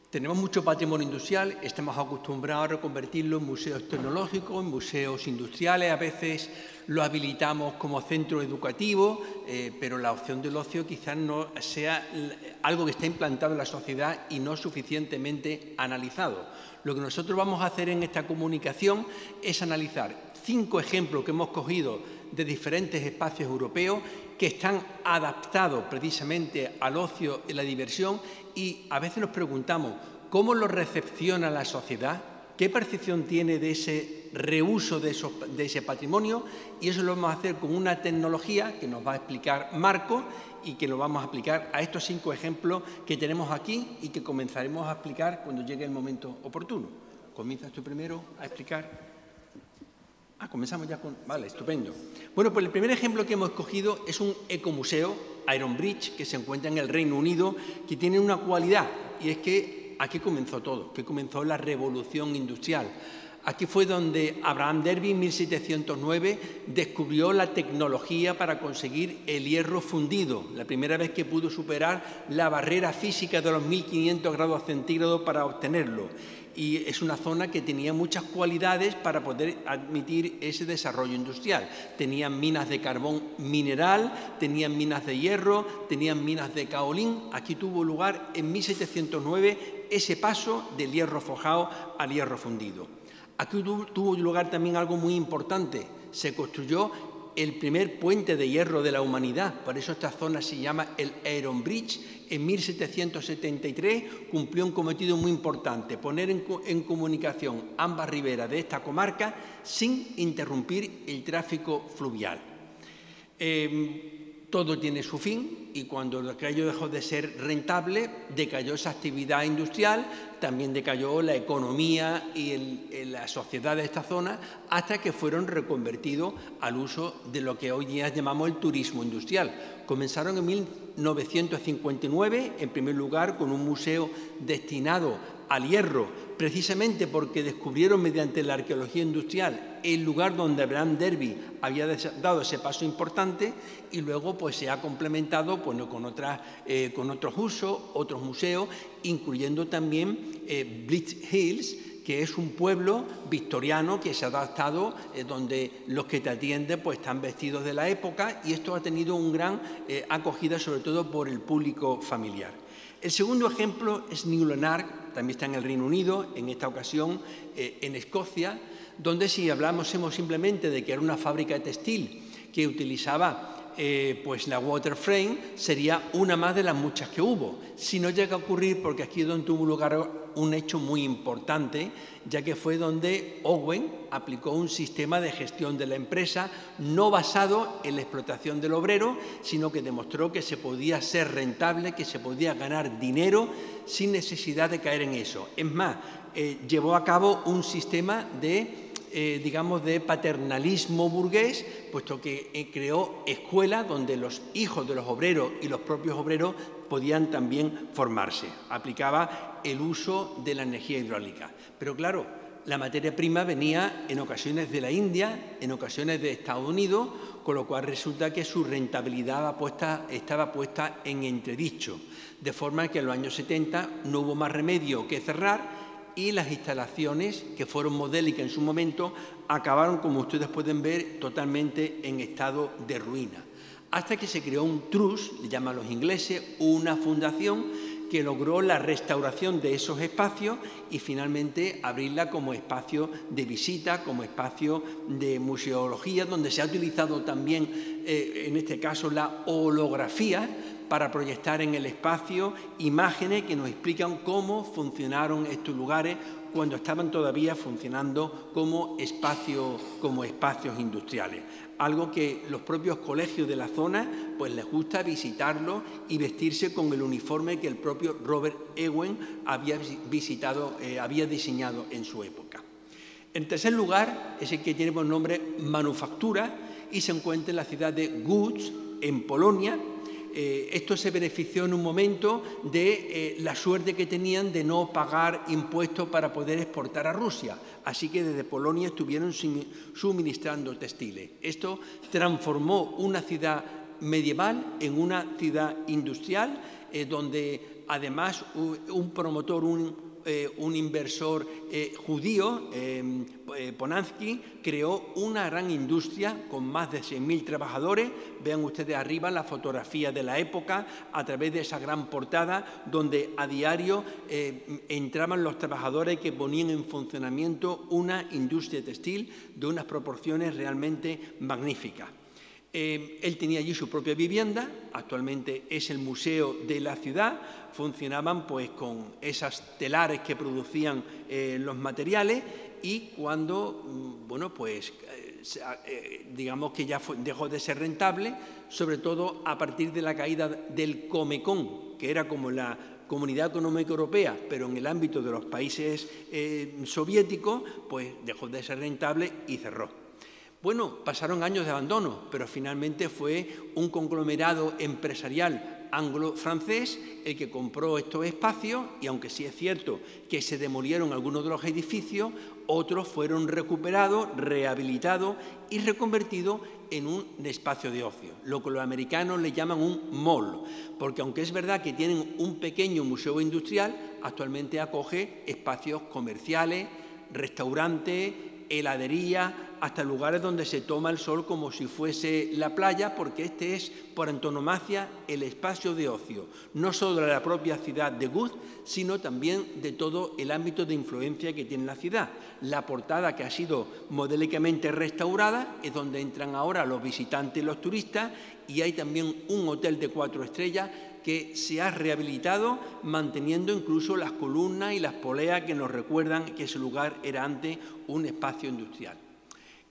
Tenemos mucho patrimonio industrial, estamos acostumbrados a reconvertirlo en museos tecnológicos, en museos industriales, a veces lo habilitamos como centro educativo, pero la opción del ocio quizás no sea algo que está implantado en la sociedad y no suficientemente analizado. Lo que nosotros vamos a hacer en esta comunicación es analizar 5 ejemplos que hemos cogido de diferentes espacios europeos que están adaptados precisamente al ocio y la diversión, y a veces nos preguntamos cómo lo recepciona la sociedad, qué percepción tiene de ese reuso de ese patrimonio, y eso lo vamos a hacer con una tecnología que nos va a explicar Marco y que lo vamos a aplicar a estos 5 ejemplos que tenemos aquí y que comenzaremos a explicar cuando llegue el momento oportuno. ¿Comienzas tú primero a explicar? Comenzamos ya con... Vale, estupendo. Bueno, pues el primer ejemplo que hemos escogido es un ecomuseo, Ironbridge, que se encuentra en el Reino Unido, que tiene una cualidad, y es que aquí comenzó todo, que comenzó la revolución industrial. Aquí fue donde Abraham Derby, en 1709, descubrió la tecnología para conseguir el hierro fundido, la primera vez que pudo superar la barrera física de los 1500 grados centígrados para obtenerlo. Y es una zona que tenía muchas cualidades para poder admitir ese desarrollo industrial. Tenían minas de carbón mineral, tenían minas de hierro, tenían minas de caolín. Aquí tuvo lugar en 1709 ese paso del hierro forjado al hierro fundido. Aquí tuvo lugar también algo muy importante. Se construyó el primer puente de hierro de la humanidad. Por eso esta zona se llama el Ironbridge. En 1773 cumplió un cometido muy importante: poner en comunicación ambas riberas de esta comarca sin interrumpir el tráfico fluvial. Todo tiene su fin, y cuando aquello dejó de ser rentable, decayó esa actividad industrial, también decayó la economía y la sociedad de esta zona, hasta que fueron reconvertidos al uso de lo que hoy día llamamos el turismo industrial. Comenzaron en 1959, en primer lugar, con un museo destinado al hierro, precisamente porque descubrieron mediante la arqueología industrial el lugar donde Abraham Derby había dado ese paso importante, y luego pues se ha complementado con otros usos, otros museos, incluyendo también Bleach Hills, que es un pueblo victoriano que se ha adaptado, donde los que te atienden pues están vestidos de la época, y esto ha tenido una gran acogida, sobre todo por el público familiar. El segundo ejemplo es New Lanark, también está en el Reino Unido, en esta ocasión en Escocia, donde si hablamos simplemente de que era una fábrica de textil que utilizaba pues la waterframe, sería una más de las muchas que hubo. Si no llega a ocurrir, porque aquí es donde tuvo lugar un hecho muy importante, ya que fue donde Owen aplicó un sistema de gestión de la empresa no basado en la explotación del obrero, sino que demostró que se podía ser rentable, que se podía ganar dinero sin necesidad de caer en eso. Es más, llevó a cabo un sistema de digamos, de paternalismo burgués, puesto que creó escuelas donde los hijos de los obreros y los propios obreros podían también formarse. Aplicaba el uso de la energía hidráulica. Pero claro, la materia prima venía en ocasiones de la India, en ocasiones de Estados Unidos, con lo cual resulta que su rentabilidad estaba puesta en entredicho, de forma que en los años 70 no hubo más remedio que cerrar y las instalaciones, que fueron modélicas en su momento, acabaron, como ustedes pueden ver, totalmente en estado de ruina. Hasta que se creó un trust, le llaman los ingleses, una fundación que logró la restauración de esos espacios y finalmente abrirla como espacio de visita, como espacio de museología, donde se ha utilizado también, en este caso, la holografía para proyectar en el espacio imágenes que nos explican cómo funcionaron estos lugares cuando estaban todavía funcionando como espacios industriales. Algo que los propios colegios de la zona pues les gusta visitarlo y vestirse con el uniforme que el propio Robert Ewen había diseñado en su época. En tercer lugar es el que tiene por nombre Manufactura y se encuentra en la ciudad de Łódź, en Polonia. Esto se benefició en un momento de la suerte que tenían de no pagar impuestos para poder exportar a Rusia. Así que desde Polonia estuvieron suministrando textiles. Esto transformó una ciudad medieval en una ciudad industrial, donde además un promotor, un inversor judío, Polanski, creó una gran industria con más de 6.000 trabajadores. Vean ustedes arriba la fotografía de la época a través de esa gran portada donde a diario entraban los trabajadores que ponían en funcionamiento una industria textil de unas proporciones realmente magníficas. Él tenía allí su propia vivienda, actualmente es el museo de la ciudad, funcionaban pues con esas telares que producían los materiales y cuando, bueno, pues digamos que ya dejó de ser rentable, sobre todo a partir de la caída del Comecon, que era como la Comunidad Económica Europea, pero en el ámbito de los países soviéticos, pues dejó de ser rentable y cerró. Bueno, pasaron años de abandono, pero finalmente fue un conglomerado empresarial anglo-francés el que compró estos espacios y aunque sí es cierto que se demolieron algunos de los edificios, otros fueron recuperados, rehabilitados y reconvertidos en un espacio de ocio, lo que los americanos le llaman un mall, porque aunque es verdad que tienen un pequeño museo industrial, actualmente acoge espacios comerciales, restaurantes, heladería, hasta lugares donde se toma el sol como si fuese la playa, porque este es, por antonomasia, el espacio de ocio, no solo de la propia ciudad de Łódź, sino también de todo el ámbito de influencia que tiene la ciudad. La portada, que ha sido modélicamente restaurada, es donde entran ahora los visitantes y los turistas, y hay también un hotel de 4 estrellas que se ha rehabilitado, manteniendo incluso las columnas y las poleas que nos recuerdan que ese lugar era antes un espacio industrial.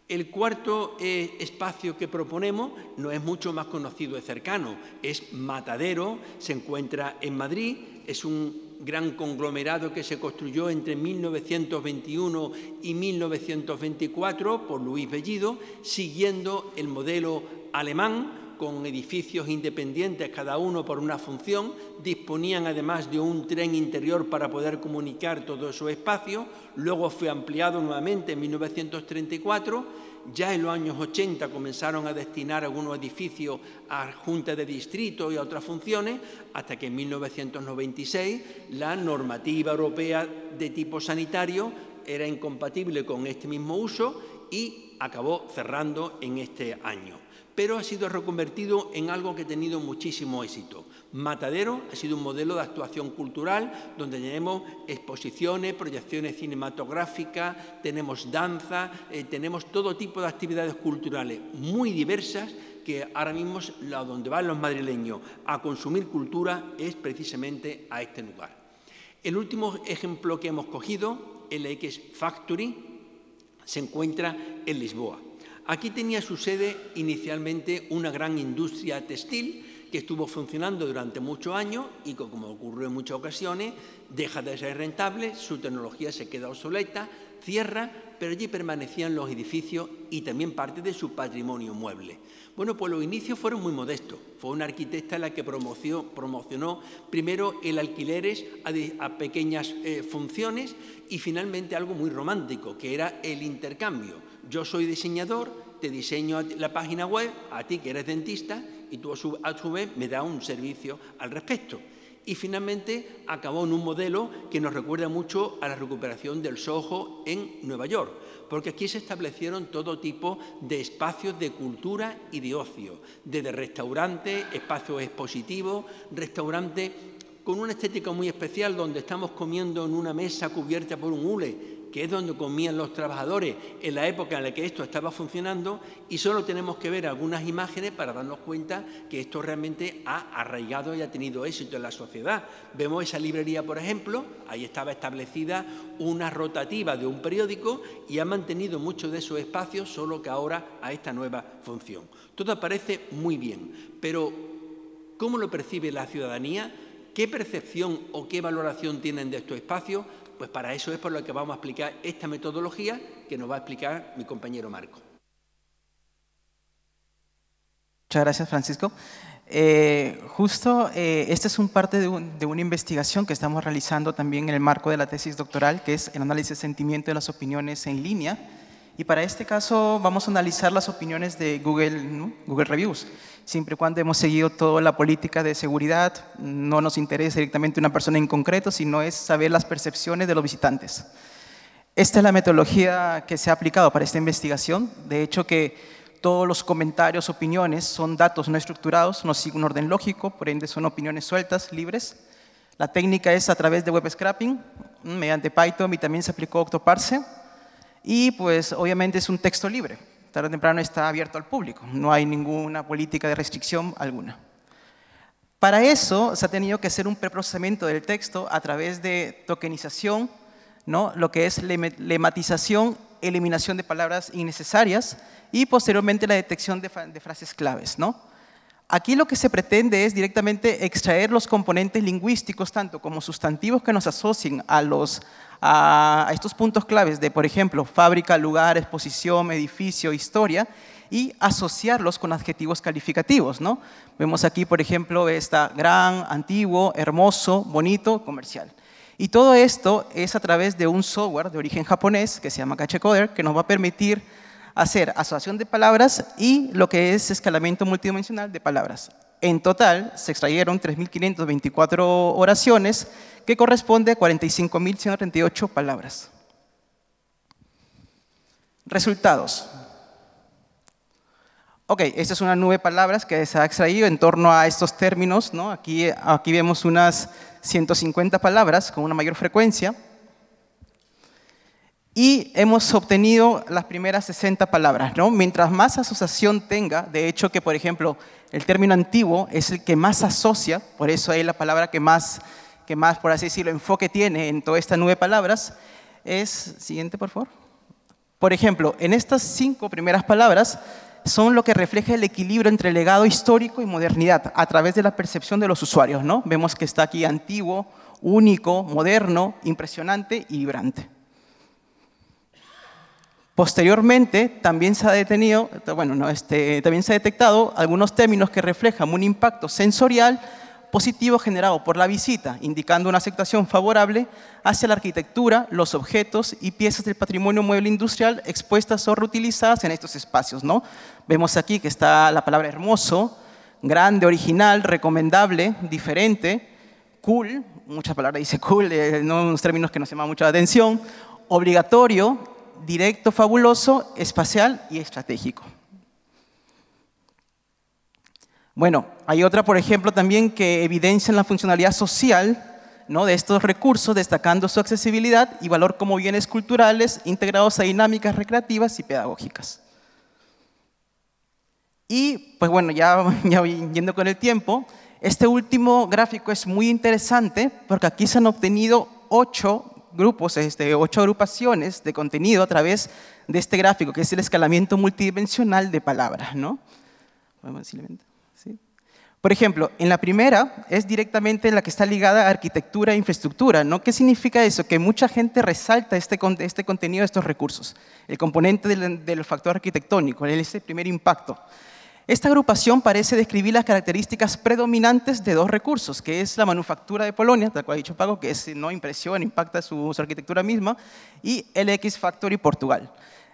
El cuarto espacio que proponemos no es mucho más conocido de cercano, es Matadero, se encuentra en Madrid, es un gran conglomerado que se construyó entre 1921 y 1924 por Luis Bellido, siguiendo el modelo alemán, con edificios independientes, cada uno por una función, disponían además de un tren interior para poder comunicar todos esos espacios, luego fue ampliado nuevamente en 1934, ya en los años 80 comenzaron a destinar algunos edificios a juntas de distrito y a otras funciones, hasta que en 1996 la normativa europea de tipo sanitario era incompatible con este mismo uso y acabó cerrando en este año. Pero ha sido reconvertido en algo que ha tenido muchísimo éxito. Matadero ha sido un modelo de actuación cultural donde tenemos exposiciones, proyecciones cinematográficas, tenemos danza, tenemos todo tipo de actividades culturales muy diversas que ahora mismo donde van los madrileños a consumir cultura es precisamente a este lugar. El último ejemplo que hemos cogido, el X Factory, se encuentra en Lisboa. Aquí tenía su sede inicialmente una gran industria textil que estuvo funcionando durante muchos años y que, como ocurrió en muchas ocasiones, deja de ser rentable, su tecnología se queda obsoleta, cierra pero allí permanecían los edificios y también parte de su patrimonio mueble. Bueno, pues los inicios fueron muy modestos. Fue una arquitecta la que promocionó primero el alquileres a pequeñas funciones y finalmente algo muy romántico, que era el intercambio. Yo soy diseñador, te diseño la página web, a ti que eres dentista, y tú a su vez me das un servicio al respecto. Y finalmente acabó en un modelo que nos recuerda mucho a la recuperación del Soho en Nueva York, porque aquí se establecieron todo tipo de espacios de cultura y de ocio, desde restaurantes, espacios expositivos, restaurantes con una estética muy especial donde estamos comiendo en una mesa cubierta por un hule, que es donde comían los trabajadores en la época en la que esto estaba funcionando, y solo tenemos que ver algunas imágenes para darnos cuenta que esto realmente ha arraigado y ha tenido éxito en la sociedad. Vemos esa librería, por ejemplo, ahí estaba establecida una rotativa de un periódico y ha mantenido muchos de esos espacios, solo que ahora a esta nueva función. Todo parece muy bien, pero ¿cómo lo percibe la ciudadanía? ¿Qué percepción o qué valoración tienen de estos espacios? Pues para eso es por lo que vamos a explicar esta metodología que nos va a explicar mi compañero Marco. Muchas gracias, Francisco. Esta es parte de una investigación que estamos realizando también en el marco de la tesis doctoral, que es el análisis de sentimiento de las opiniones en línea. Y para este caso vamos a analizar las opiniones de Google, ¿no? Google Reviews. Siempre y cuando hemos seguido toda la política de seguridad, no nos interesa directamente una persona en concreto, sino es saber las percepciones de los visitantes. Esta es la metodología que se ha aplicado para esta investigación. De hecho, que todos los comentarios, opiniones, son datos no estructurados, no siguen un orden lógico, por ende son opiniones sueltas, libres. La técnica es a través de web scraping, mediante Python, y también se aplicó Octoparse. Y pues obviamente es un texto libre, tarde o temprano está abierto al público, no hay ninguna política de restricción alguna. Para eso se ha tenido que hacer un preprocesamiento del texto a través de tokenización, ¿no? Lo que es lematización, eliminación de palabras innecesarias y posteriormente la detección de frases claves, ¿no? Aquí lo que se pretende es directamente extraer los componentes lingüísticos, tanto como sustantivos que nos asocien a estos puntos claves de, por ejemplo, fábrica, lugar, exposición, edificio, historia, y asociarlos con adjetivos calificativos, ¿no? Vemos aquí, por ejemplo, está gran, antiguo, hermoso, bonito, comercial. Y todo esto es a través de un software de origen japonés que se llama CacheCoder, que nos va a permitir hacer asociación de palabras y lo que es escalamiento multidimensional de palabras. En total, se extrayeron 3.524 oraciones, que corresponde a 45.138 palabras. Resultados. Ok, esta es una nube de palabras que se ha extraído en torno a estos términos, ¿no? Aquí vemos unas 150 palabras con una mayor frecuencia. Y hemos obtenido las primeras 60 palabras, ¿no? Mientras más asociación tenga, de hecho que, por ejemplo, el término antiguo es el que más asocia, por eso es la palabra que más, por así decirlo, enfoque tiene en toda esta nube de palabras, es, siguiente por favor. Por ejemplo, en estas 5 primeras palabras son lo que refleja el equilibrio entre legado histórico y modernidad a través de la percepción de los usuarios, ¿no? Vemos que está aquí antiguo, único, moderno, impresionante y vibrante. Posteriormente, también se ha también se ha detectado algunos términos que reflejan un impacto sensorial positivo generado por la visita, indicando una aceptación favorable hacia la arquitectura, los objetos y piezas del patrimonio mueble industrial expuestas o reutilizadas en estos espacios, ¿no? Vemos aquí que está la palabra hermoso, grande, original, recomendable, diferente, cool, muchas palabras dice cool, unos términos que nos llaman mucho la atención, obligatorio, directo, fabuloso, espacial y estratégico. Bueno, hay otra, por ejemplo, también que evidencia la funcionalidad social, ¿no? De estos recursos, destacando su accesibilidad y valor como bienes culturales integrados a dinámicas recreativas y pedagógicas. Y, pues bueno, ya voy yendo con el tiempo, este último gráfico es muy interesante porque aquí se han obtenido 8 grupos, 8 agrupaciones de contenido a través de este gráfico, que es el escalamiento multidimensional de palabras, ¿no? ¿Sí? Por ejemplo, en la primera es directamente la que está ligada a arquitectura e infraestructura, ¿no? ¿Qué significa eso? Que mucha gente resalta este contenido de estos recursos, el componente del factor arquitectónico, ese primer impacto. Esta agrupación parece describir las características predominantes de dos recursos, que es la manufactura de Polonia, tal cual ha dicho Paco, que no impresiona, impacta su arquitectura misma, y el X Factory Portugal,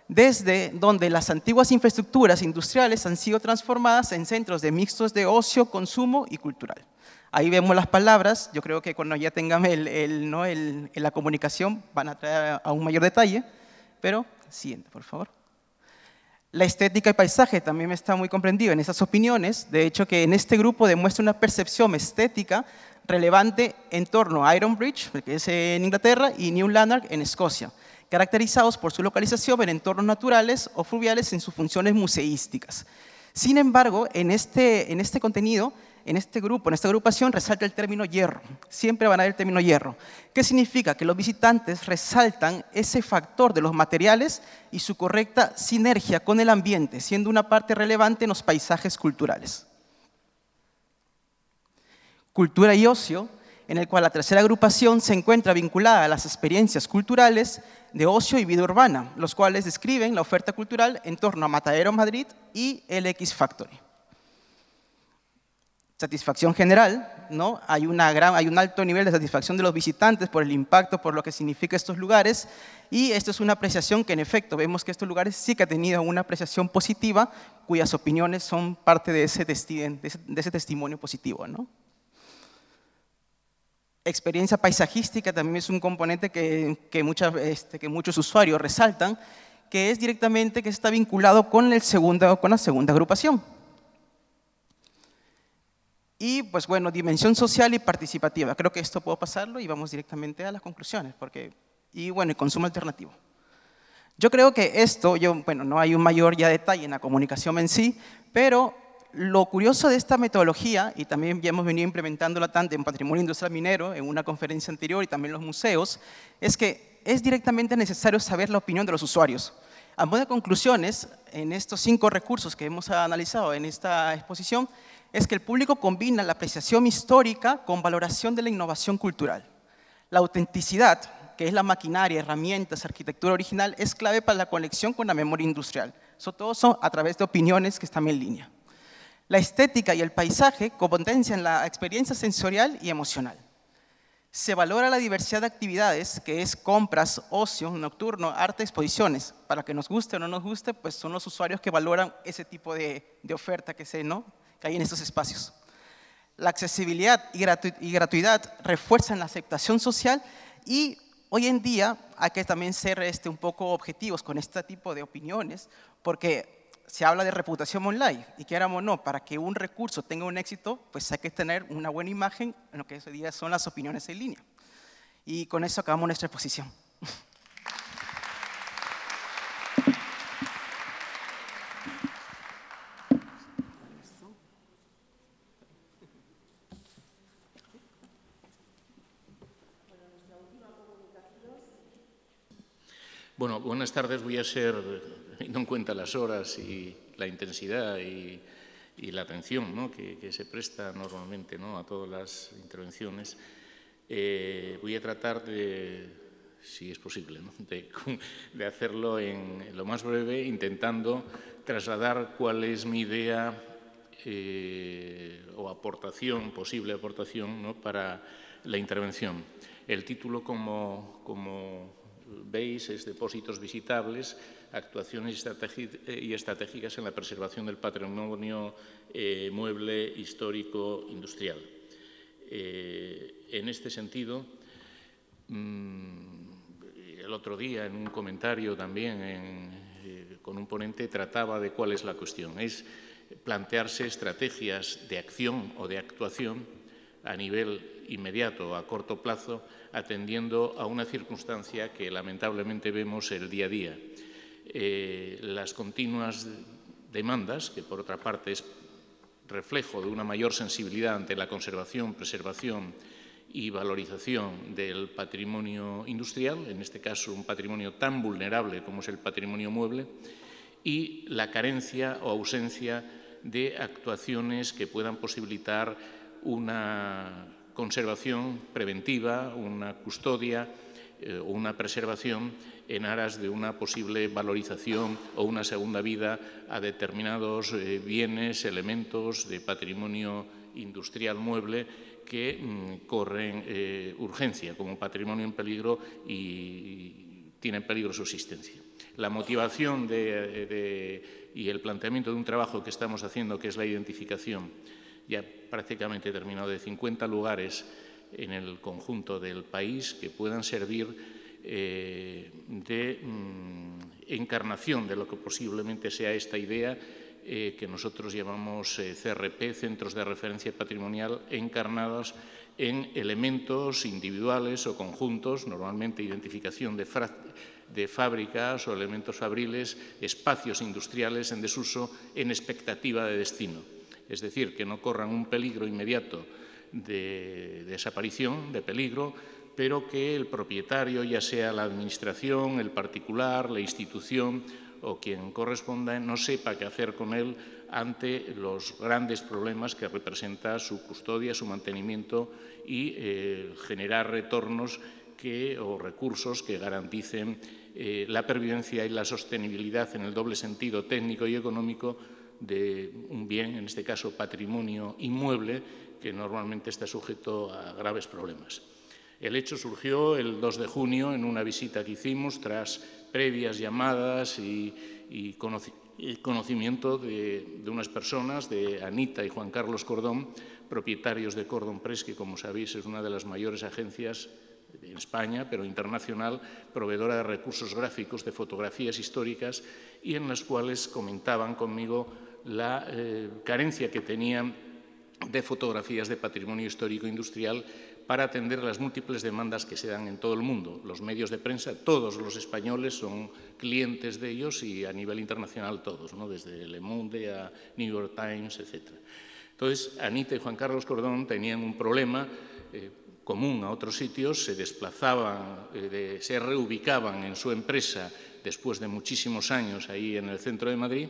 desde donde las antiguas infraestructuras industriales han sido transformadas en centros de mixtos de ocio, consumo y cultural. Ahí vemos las palabras, yo creo que cuando ya tengan la comunicación van a traer a un mayor detalle, pero siguiente, por favor. La estética y paisaje también está muy comprendido en esas opiniones, de hecho que en este grupo demuestra una percepción estética relevante en torno a Ironbridge, que es en Inglaterra, y New Lanark en Escocia, caracterizados por su localización en entornos naturales o fluviales en sus funciones museísticas. Sin embargo, en este contenido, en este grupo, en esta agrupación, resalta el término hierro. Siempre van a ver el término hierro. ¿Qué significa? Que los visitantes resaltan ese factor de los materiales y su correcta sinergia con el ambiente, siendo una parte relevante en los paisajes culturales. Cultura y ocio, en el cual la tercera agrupación se encuentra vinculada a las experiencias culturales de ocio y vida urbana, los cuales describen la oferta cultural en torno a Matadero Madrid y el X Factory. Satisfacción general, ¿no? Hay un alto nivel de satisfacción de los visitantes por el impacto, por lo que significa estos lugares, y esto es una apreciación que en efecto vemos que estos lugares sí que han tenido una apreciación positiva, cuyas opiniones son parte de ese testimonio positivo, ¿no? Experiencia paisajística también es un componente que muchos usuarios resaltan, que es directamente que está vinculado con la segunda agrupación. Y pues bueno, dimensión social y participativa. Creo que esto puedo pasarlo y vamos directamente a las conclusiones. Y consumo alternativo. Yo creo que esto, no hay un mayor detalle en la comunicación en sí, pero lo curioso de esta metodología, y también ya hemos venido implementándola tanto en Patrimonio Industrial Minero, en una conferencia anterior y también en los museos, es que es directamente necesario saber la opinión de los usuarios. A modo de conclusiones, en estos 5 recursos que hemos analizado en esta exposición, es que el público combina la apreciación histórica con valoración de la innovación cultural. La autenticidad, que es la maquinaria, herramientas, arquitectura original, es clave para la conexión con la memoria industrial. Todo son a través de opiniones que están en línea. La estética y el paisaje potencian la experiencia sensorial y emocional. Se valora la diversidad de actividades, que es compras, ocio, nocturno, arte, exposiciones. Para que nos guste o no nos guste, pues son los usuarios que valoran ese tipo de oferta que hay en estos espacios. La accesibilidad y gratuidad refuerzan la aceptación social y hoy en día hay que también ser un poco objetivos con este tipo de opiniones, porque se habla de reputación online y queramos o no, para que un recurso tenga un éxito, pues hay que tener una buena imagen en lo que hoy día son las opiniones en línea. Y con eso acabamos nuestra exposición. Bueno, buenas tardes. Voy a ser, teniendo en cuenta las horas y la intensidad y la atención, ¿no?, que se presta normalmente, ¿no?, a todas las intervenciones, voy a tratar de, si es posible, ¿no?, de hacerlo en lo más breve, intentando trasladar cuál es mi idea o aportación, posible aportación, ¿no?, para la intervención. El título, como veis, es Depósitos visitables, actuaciones y estratégicas en la preservación del patrimonio mueble histórico industrial. En este sentido, el otro día en un comentario también con un ponente trataba de cuál es la cuestión. Es plantearse estrategias de acción o de actuación a nivel inmediato o a corto plazo, atendiendo a una circunstancia que lamentablemente vemos el día a día. Las continuas demandas, que por otra parte es reflejo de una mayor sensibilidad ante la conservación, preservación y valorización del patrimonio industrial, en este caso un patrimonio tan vulnerable como es el patrimonio mueble, y la carencia o ausencia de actuaciones que puedan posibilitar una conservación preventiva, una custodia o una preservación en aras de una posible valorización o una segunda vida a determinados bienes, elementos de patrimonio industrial mueble que corren urgencia como patrimonio en peligro y tienen en peligro su existencia. La motivación y el planteamiento de un trabajo que estamos haciendo, que es la identificación, ya prácticamente terminado, de 50 lugares en el conjunto del país que puedan servir de encarnación de lo que posiblemente sea esta idea que nosotros llamamos CRP, Centros de Referencia Patrimonial, encarnados en elementos individuales o conjuntos, normalmente identificación de fábricas o elementos fabriles, espacios industriales en desuso en expectativa de destino. Es decir, que no corran un peligro inmediato de desaparición, de peligro, pero que el propietario, ya sea la administración, el particular, la institución o quien corresponda, no sepa qué hacer con él ante los grandes problemas que representa su custodia, su mantenimiento y generar retornos o recursos que garanticen la pervivencia y la sostenibilidad en el doble sentido técnico y económico de un bien, en este caso patrimonio inmueble, que normalmente está sujeto a graves problemas. El hecho surgió el 2 de junio en una visita que hicimos tras previas llamadas y conocimiento de unas personas, de Anita y Juan Carlos Cordón, propietarios de Cordon Press, que como sabéis es una de las mayores agencias en España, pero internacional, proveedora de recursos gráficos, de fotografías históricas, y en las cuales comentaban conmigo la carencia que tenían de fotografías de patrimonio histórico industrial para atender las múltiples demandas que se dan en todo el mundo. Los medios de prensa, todos los españoles son clientes de ellos y a nivel internacional todos, ¿no? Desde Le Monde a New York Times, etc. Entonces, Anita y Juan Carlos Cordón tenían un problema común a otros sitios, se desplazaban, se reubicaban en su empresa después de muchísimos años ahí en el centro de Madrid,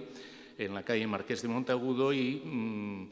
en la calle Marqués de Monteagudo, y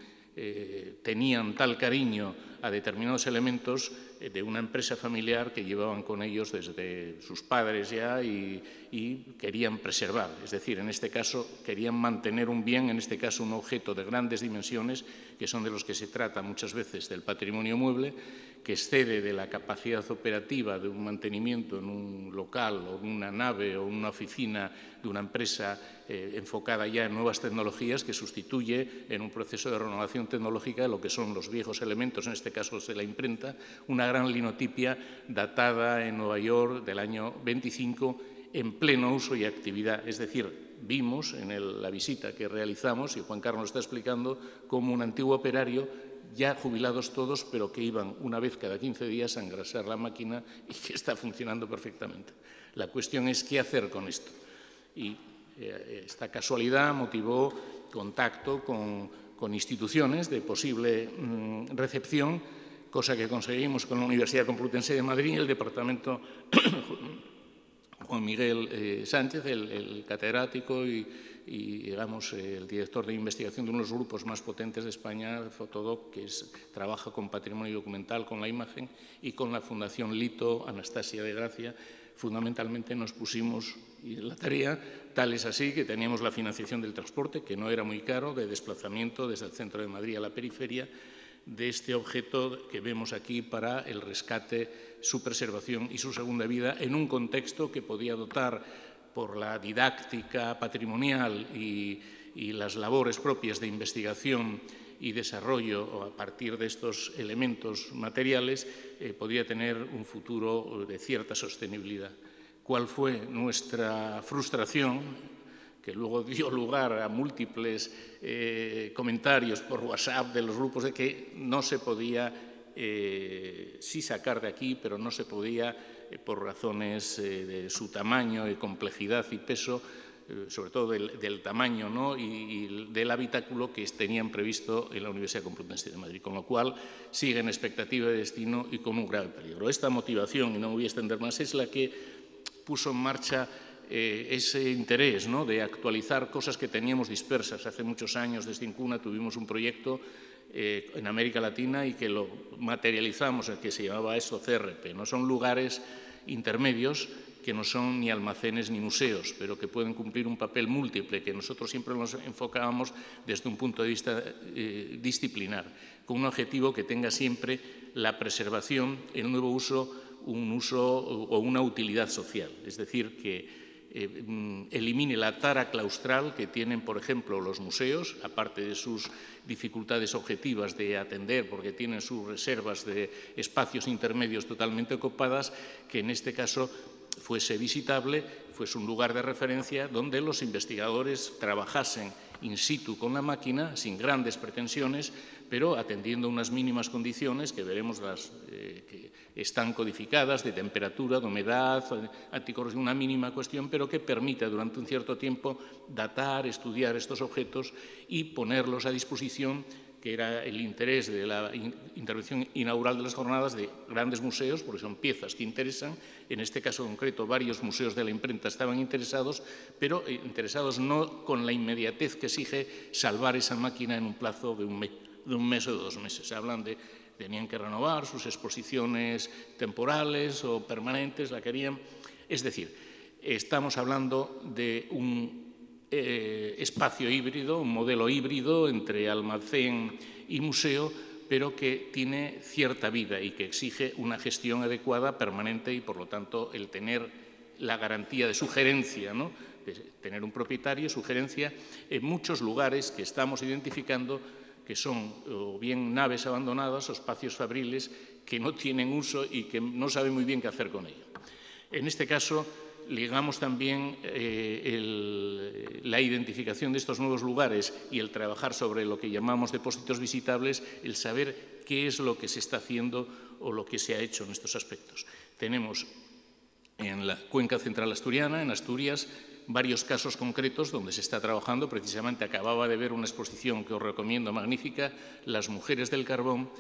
tenían tal cariño a determinados elementos de una empresa familiar que llevaban con ellos desde sus padres ya y querían preservar. Es decir, en este caso querían mantener un bien, en este caso un objeto de grandes dimensiones, que son de los que se trata muchas veces del patrimonio mueble, que excede de la capacidad operativa de un mantenimiento en un local o en una nave o en una oficina de una empresa enfocada ya en nuevas tecnologías, que sustituye en un proceso de renovación tecnológica lo que son los viejos elementos, en este caso de la imprenta, una gran linotipia datada en Nueva York del año 25 en pleno uso y actividad. Es decir, vimos en la visita que realizamos, y Juan Carlos está explicando, como un antiguo operario, ya jubilados todos, pero que iban una vez cada 15 días a engrasar la máquina y que está funcionando perfectamente. La cuestión es qué hacer con esto. Y esta casualidad motivó contacto con instituciones de posible recepción, cosa que conseguimos con la Universidad Complutense de Madrid y el Departamento Juan Miguel Sánchez, el catedrático y digamos, el director de investigación de uno de los grupos más potentes de España, Fotodoc, que trabaja con patrimonio documental, con la imagen, y con la Fundación Lito, Anastasia de Gracia. Fundamentalmente nos pusimos la tarea, tal es así que teníamos la financiación del transporte, que no era muy caro, de desplazamiento desde el centro de Madrid a la periferia, de este objeto que vemos aquí para el rescate, su preservación y su segunda vida en un contexto que podía dotar, por la didáctica patrimonial y las labores propias de investigación y desarrollo a partir de estos elementos materiales, podía tener un futuro de cierta sostenibilidad. ¿Cuál fue nuestra frustración? Que luego dio lugar a múltiples comentarios por WhatsApp de los grupos, de que no se podía sí sacar de aquí, pero no se podía, por razones de su tamaño y complejidad y peso, sobre todo del tamaño, ¿no? y del habitáculo que tenían previsto en la Universidad Complutense de Madrid, con lo cual sigue en expectativa de destino y con un grave peligro. Esta motivación, y no me voy a extender más, es la que puso en marcha ese interés, ¿no?, de actualizar cosas que teníamos dispersas. Hace muchos años desde Incuna tuvimos un proyecto en América Latina y que lo materializamos, que se llamaba eso CRP, ¿no? Son lugares intermedios que no son ni almacenes ni museos, pero que pueden cumplir un papel múltiple, que nosotros siempre nos enfocábamos desde un punto de vista disciplinar, con un objetivo que tenga siempre la preservación, el nuevo uso, un uso o una utilidad social, es decir, que elimine la tara claustral que tienen, por ejemplo, los museos, aparte de sus dificultades objetivas de atender, porque tienen sus reservas de espacios intermedios totalmente ocupadas, que en este caso fuese visitable, fuese un lugar de referencia donde los investigadores trabajasen in situ con la máquina, sin grandes pretensiones, pero atendiendo unas mínimas condiciones que veremos que están codificadas, de temperatura, de humedad, anticorrosión, una mínima cuestión, pero que permita durante un cierto tiempo datar, estudiar estos objetos y ponerlos a disposición, que era el interés de la intervención inaugural de las jornadas, de grandes museos, porque son piezas que interesan. En este caso concreto, varios museos de la imprenta estaban interesados, pero interesados no con la inmediatez que exige salvar esa máquina en un plazo de un mes o 2 meses. Hablan de tenían que renovar sus exposiciones temporales o permanentes, la querían. Es decir, estamos hablando de un espacio híbrido, un modelo híbrido entre almacén y museo, pero que tiene cierta vida y que exige una gestión adecuada, permanente, y por lo tanto el tener la garantía de sugerencia, ¿no?, de tener un propietario, sugerencia en muchos lugares que estamos identificando, que son o bien naves abandonadas o espacios fabriles que no tienen uso y que no saben muy bien qué hacer con ello. En este caso, ligamos también la identificación de estos nuevos lugares y el trabajar sobre lo que llamamos depósitos visitables, el saber qué es lo que se está haciendo o lo que se ha hecho en estos aspectos. Tenemos en la cuenca central asturiana, en Asturias, varios casos concretos donde se está trabajando. Precisamente acababa de ver una exposición que os recomiendo, magnífica, Las mujeres del carbón,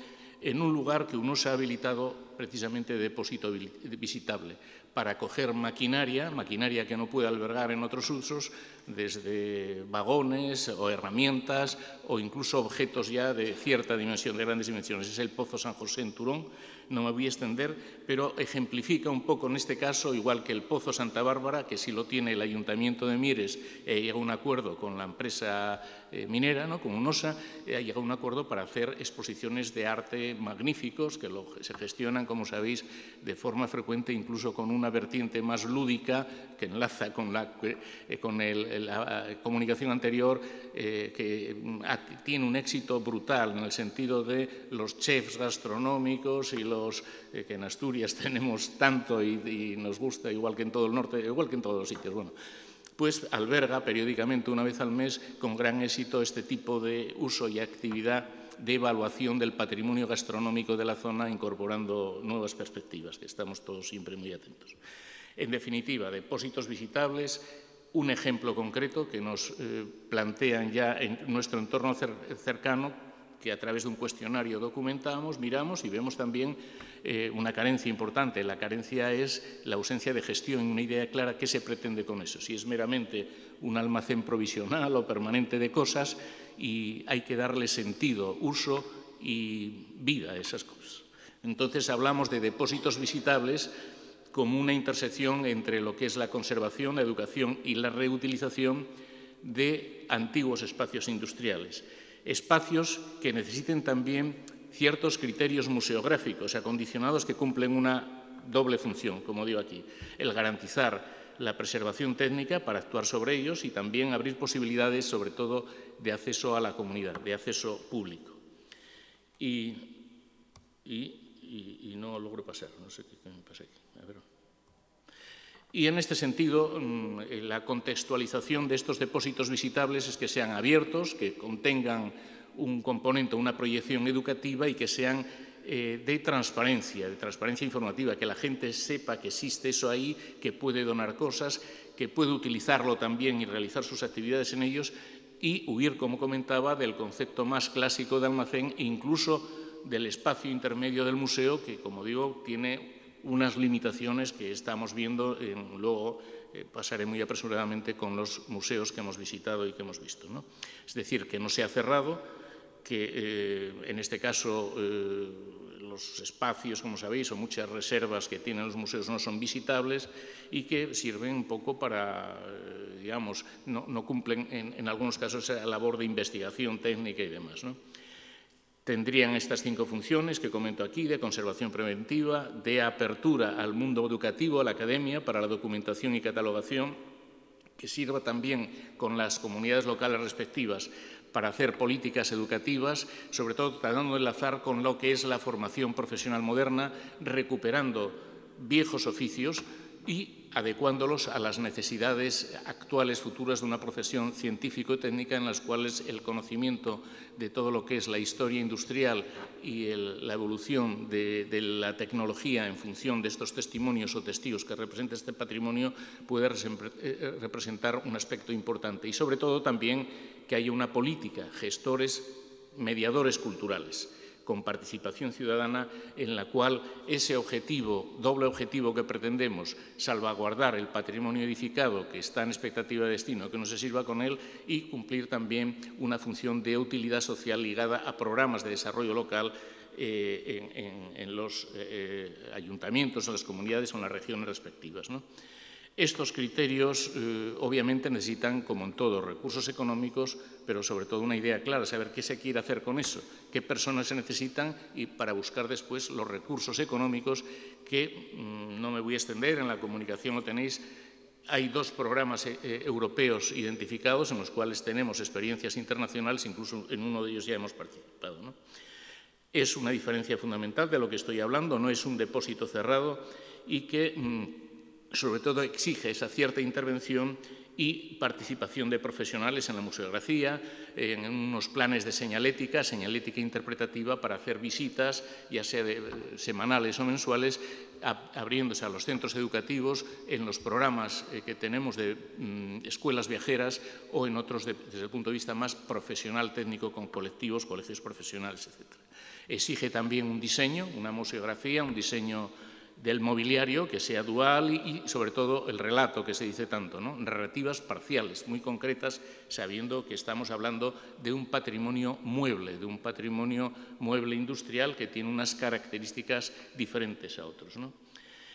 en un lugar que uno se ha habilitado precisamente de depósito visitable, para coger maquinaria que no puede albergar en otros usos, desde vagones o herramientas o incluso objetos ya de cierta dimensión, de grandes dimensiones. Es el Pozo San José en Turón, no me voy a extender, pero ejemplifica un poco en este caso, igual que el Pozo Santa Bárbara, que sí lo tiene el Ayuntamiento de Mieres, llega a un acuerdo con la empresa minera, ¿no?, con UNOSA, llega a un acuerdo para hacer exposiciones de arte magníficos, que se gestionan, como sabéis, de forma frecuente, incluso con una vertiente más lúdica, que enlaza con la comunicación anterior, que tiene un éxito brutal en el sentido de los chefs gastronómicos y los que en Asturias tenemos tanto y nos gusta, igual que en todo el norte, igual que en todos los sitios. Bueno, pues alberga periódicamente, una vez al mes, con gran éxito este tipo de uso y actividad de evaluación del patrimonio gastronómico de la zona, incorporando nuevas perspectivas, que estamos todos siempre muy atentos. En definitiva, depósitos visitables, un ejemplo concreto que nos plantean ya en nuestro entorno cercano, que a través de un cuestionario documentamos, miramos y vemos también una carencia importante. La carencia es la ausencia de gestión, una idea clara qué se pretende con eso. Si es meramente un almacén provisional o permanente de cosas, y hay que darle sentido, uso y vida a esas cosas. Entonces hablamos de depósitos visitables como una intersección entre lo que es la conservación, la educación y la reutilización de antiguos espacios industriales. Espacios que necesiten también ciertos criterios museográficos acondicionados que cumplen una doble función, como digo aquí: el garantizar la preservación técnica para actuar sobre ellos y también abrir posibilidades, sobre todo, de acceso a la comunidad, de acceso público. Y no logro pasar, no sé qué me pasa aquí. A ver. Y en este sentido, la contextualización de estos depósitos visitables es que sean abiertos, que contengan un componente, una proyección educativa y que sean de transparencia informativa, que la gente sepa que existe eso ahí, que puede donar cosas, que puede utilizarlo también y realizar sus actividades en ellos, y huir, como comentaba, del concepto más clásico de almacén e incluso del espacio intermedio del museo, que, como digo, tiene unas limitaciones que estamos viendo, luego pasaré muy apresuradamente con los museos que hemos visitado y que hemos visto, ¿no? Es decir, que no se ha cerrado, que en este caso los espacios, como sabéis, o muchas reservas que tienen los museos no son visitables y que sirven un poco para, digamos, no cumplen en algunos casos esa labor de investigación técnica y demás, ¿no? Tendrían estas 5 funciones que comento aquí, de conservación preventiva, de apertura al mundo educativo, a la academia, para la documentación y catalogación, que sirva también con las comunidades locales respectivas para hacer políticas educativas, sobre todo tratando de enlazar con lo que es la formación profesional moderna, recuperando viejos oficios y adecuándolos a las necesidades actuales, futuras de una profesión científico-técnica en las cuales el conocimiento de todo lo que es la historia industrial y la evolución de la tecnología en función de estos testimonios o testigos que representa este patrimonio puede representar un aspecto importante y sobre todo también que haya una política, gestores, mediadores culturales, con participación ciudadana en la cual ese objetivo, doble objetivo que pretendemos, salvaguardar el patrimonio edificado que está en expectativa de destino, que no se sirva con él, y cumplir también una función de utilidad social ligada a programas de desarrollo local en los ayuntamientos, en las comunidades o en las regiones respectivas, ¿no? Estos criterios, obviamente, necesitan, como en todo, recursos económicos, pero sobre todo una idea clara, saber qué se quiere hacer con eso, qué personas se necesitan y para buscar después los recursos económicos que, no me voy a extender, en la comunicación lo tenéis, hay 2 programas europeos identificados en los cuales tenemos experiencias internacionales, incluso en uno de ellos ya hemos participado, ¿no? Es una diferencia fundamental de lo que estoy hablando, no es un depósito cerrado y que sobre todo exige esa cierta intervención y participación de profesionales en la museografía, en unos planes de señalética interpretativa para hacer visitas, ya sea semanales o mensuales, abriéndose a los centros educativos, en los programas que tenemos de escuelas viajeras o en otros desde el punto de vista más profesional técnico con colectivos, colegios profesionales, etc. Exige también un diseño, una museografía, un diseño del mobiliario que sea dual y sobre todo el relato que se dice tanto, ¿no? Narrativas parciales, muy concretas, sabiendo que estamos hablando de un patrimonio mueble industrial que tiene unas características diferentes a otros, ¿no?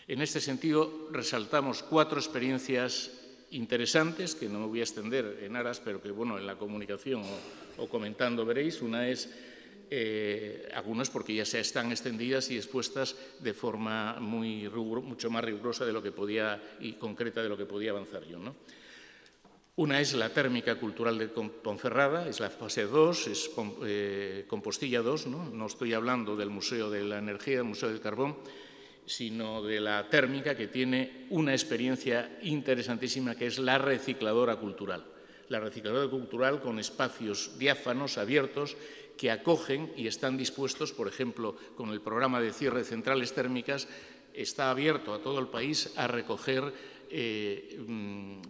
En este sentido, resaltamos 4 experiencias interesantes, que no me voy a extender en aras, pero que, bueno, en la comunicación o comentando veréis. Una es algunas porque ya se están extendidas y expuestas de forma mucho más rigurosa de lo que podía y concreta de lo que podía avanzar yo, ¿no? Una es la térmica cultural de Ponferrada, es la fase 2, es Compostilla 2, ¿no? No estoy hablando del Museo de la Energía, del Museo del Carbón, sino de la térmica, que tiene una experiencia interesantísima que es la recicladora cultural. La recicladora cultural con espacios diáfanos, abiertos, que acogen y están dispuestos, por ejemplo, con el programa de cierre de centrales térmicas, está abierto a todo el país a recoger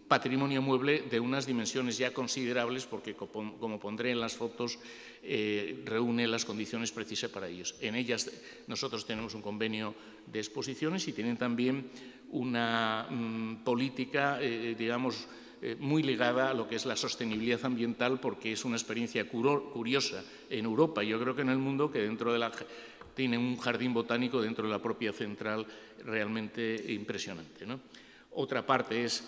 patrimonio mueble de unas dimensiones ya considerables, porque, como pondré en las fotos, reúne las condiciones precisas para ellos. En ellas nosotros tenemos un convenio de exposiciones y tienen también una política, digamos, muy ligada a lo que es la sostenibilidad ambiental, porque es una experiencia curiosa en Europa y yo creo que en el mundo, que tiene un jardín botánico dentro de la propia central realmente impresionante, ¿no? Otra parte es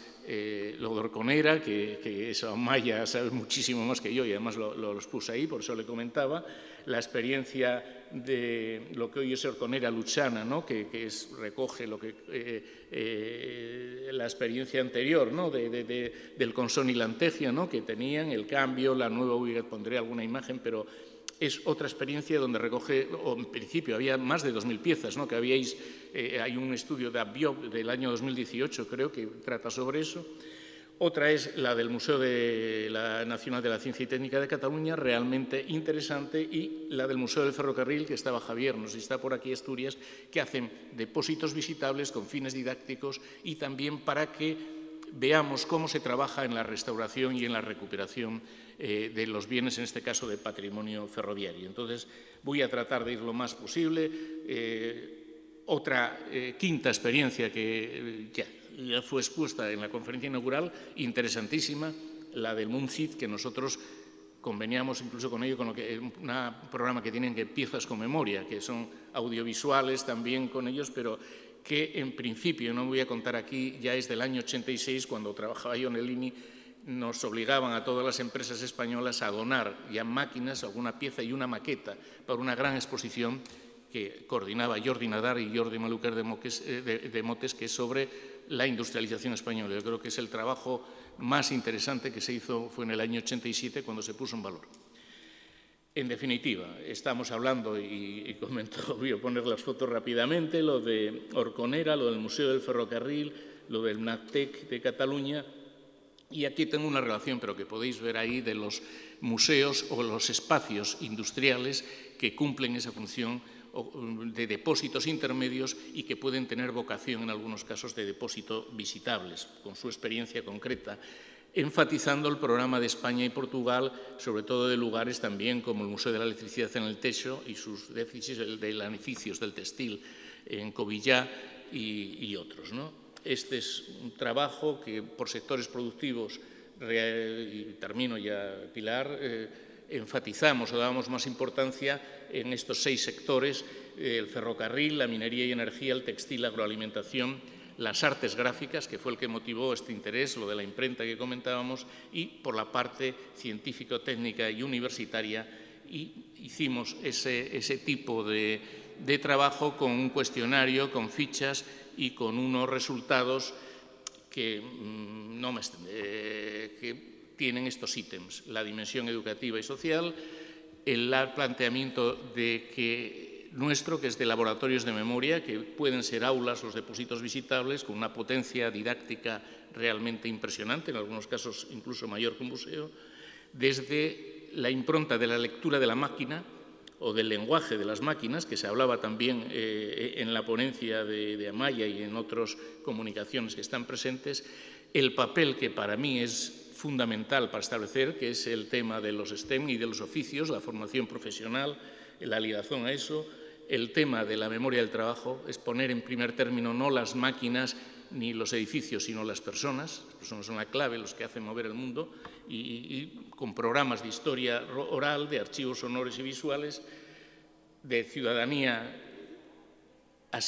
lo de Orconera, que eso Maya sabe muchísimo más que yo y además los puse ahí, por eso le comentaba. La experiencia de lo que hoy es Orconera Luchana, ¿no? que recoge lo la experiencia anterior, ¿no? del Consón y la Antegia, ¿no? que tenían el cambio, la nueva ubicación, pondré alguna imagen, pero es otra experiencia donde recoge, o en principio había más de 2.000 piezas, ¿no? que habíais, hay un estudio de ABIOP del año 2018, creo, que trata sobre eso. Otra es la del Museo Nacional de la Ciencia y Técnica de Cataluña, realmente interesante, y la del Museo del Ferrocarril, que estaba Javier, no sé si está por aquí, Asturias, que hacen depósitos visitables con fines didácticos y también para que veamos cómo se trabaja en la restauración y en la recuperación de los bienes, en este caso de patrimonio ferroviario. Entonces, voy a tratar de ir lo más posible. Otra quinta experiencia que ya fue expuesta en la conferencia inaugural, interesantísima, la del MUNCID, que nosotros conveniamos incluso con ello, con un programa que tienen que piezas con memoria, que son audiovisuales también con ellos, pero que en principio, no voy a contar aquí, ya es del año 86, cuando trabajaba yo en el INI, nos obligaban a todas las empresas españolas a donar ya máquinas, alguna pieza y una maqueta para una gran exposición que coordinaba Jordi Nadar y Jordi Maluquer de Motes, que es sobre la industrialización española. Yo creo que es el trabajo más interesante que se hizo, fue en el año 87, cuando se puso en valor. En definitiva, estamos hablando, y comento, voy a poner las fotos rápidamente, lo de Orconera, lo del Museo del Ferrocarril, lo del NACTEC de Cataluña, y aquí tengo una relación, pero que podéis ver ahí, de los museos o los espacios industriales que cumplen esa función de depósitos intermedios y que pueden tener vocación en algunos casos de depósito visitables, con su experiencia concreta, enfatizando el programa de España y Portugal, sobre todo de lugares también como el Museo de la Electricidad en el Techo y sus déficits de beneficios del textil en Covillá y otros, ¿no? Este es un trabajo que por sectores productivos, y termino ya, Pilar, enfatizamos o damos más importancia en estos 6 sectores: el ferrocarril, la minería y energía, el textil, la agroalimentación, las artes gráficas, que fue el que motivó este interés, lo de la imprenta que comentábamos, y por la parte científico-técnica y universitaria, y hicimos ese tipo de trabajo con un cuestionario, con fichas y con unos resultados que tienen estos ítems: la dimensión educativa y social, el planteamiento nuestro, que es de laboratorios de memoria, que pueden ser aulas, los depósitos visitables, con una potencia didáctica realmente impresionante, en algunos casos incluso mayor que un museo, desde la impronta de la lectura de la máquina o del lenguaje de las máquinas, que se hablaba también en la ponencia de Amaya y en otras comunicaciones que están presentes, el papel que para mí es fundamental para establecer, que es el tema de los STEM y de los oficios, la formación profesional, la ligación a eso, el tema de la memoria del trabajo, es poner en primer término no las máquinas ni los edificios, sino las personas. Las personas son la clave, los que hacen mover el mundo, y con programas de historia oral, de archivos sonores y visuales, de ciudadanía,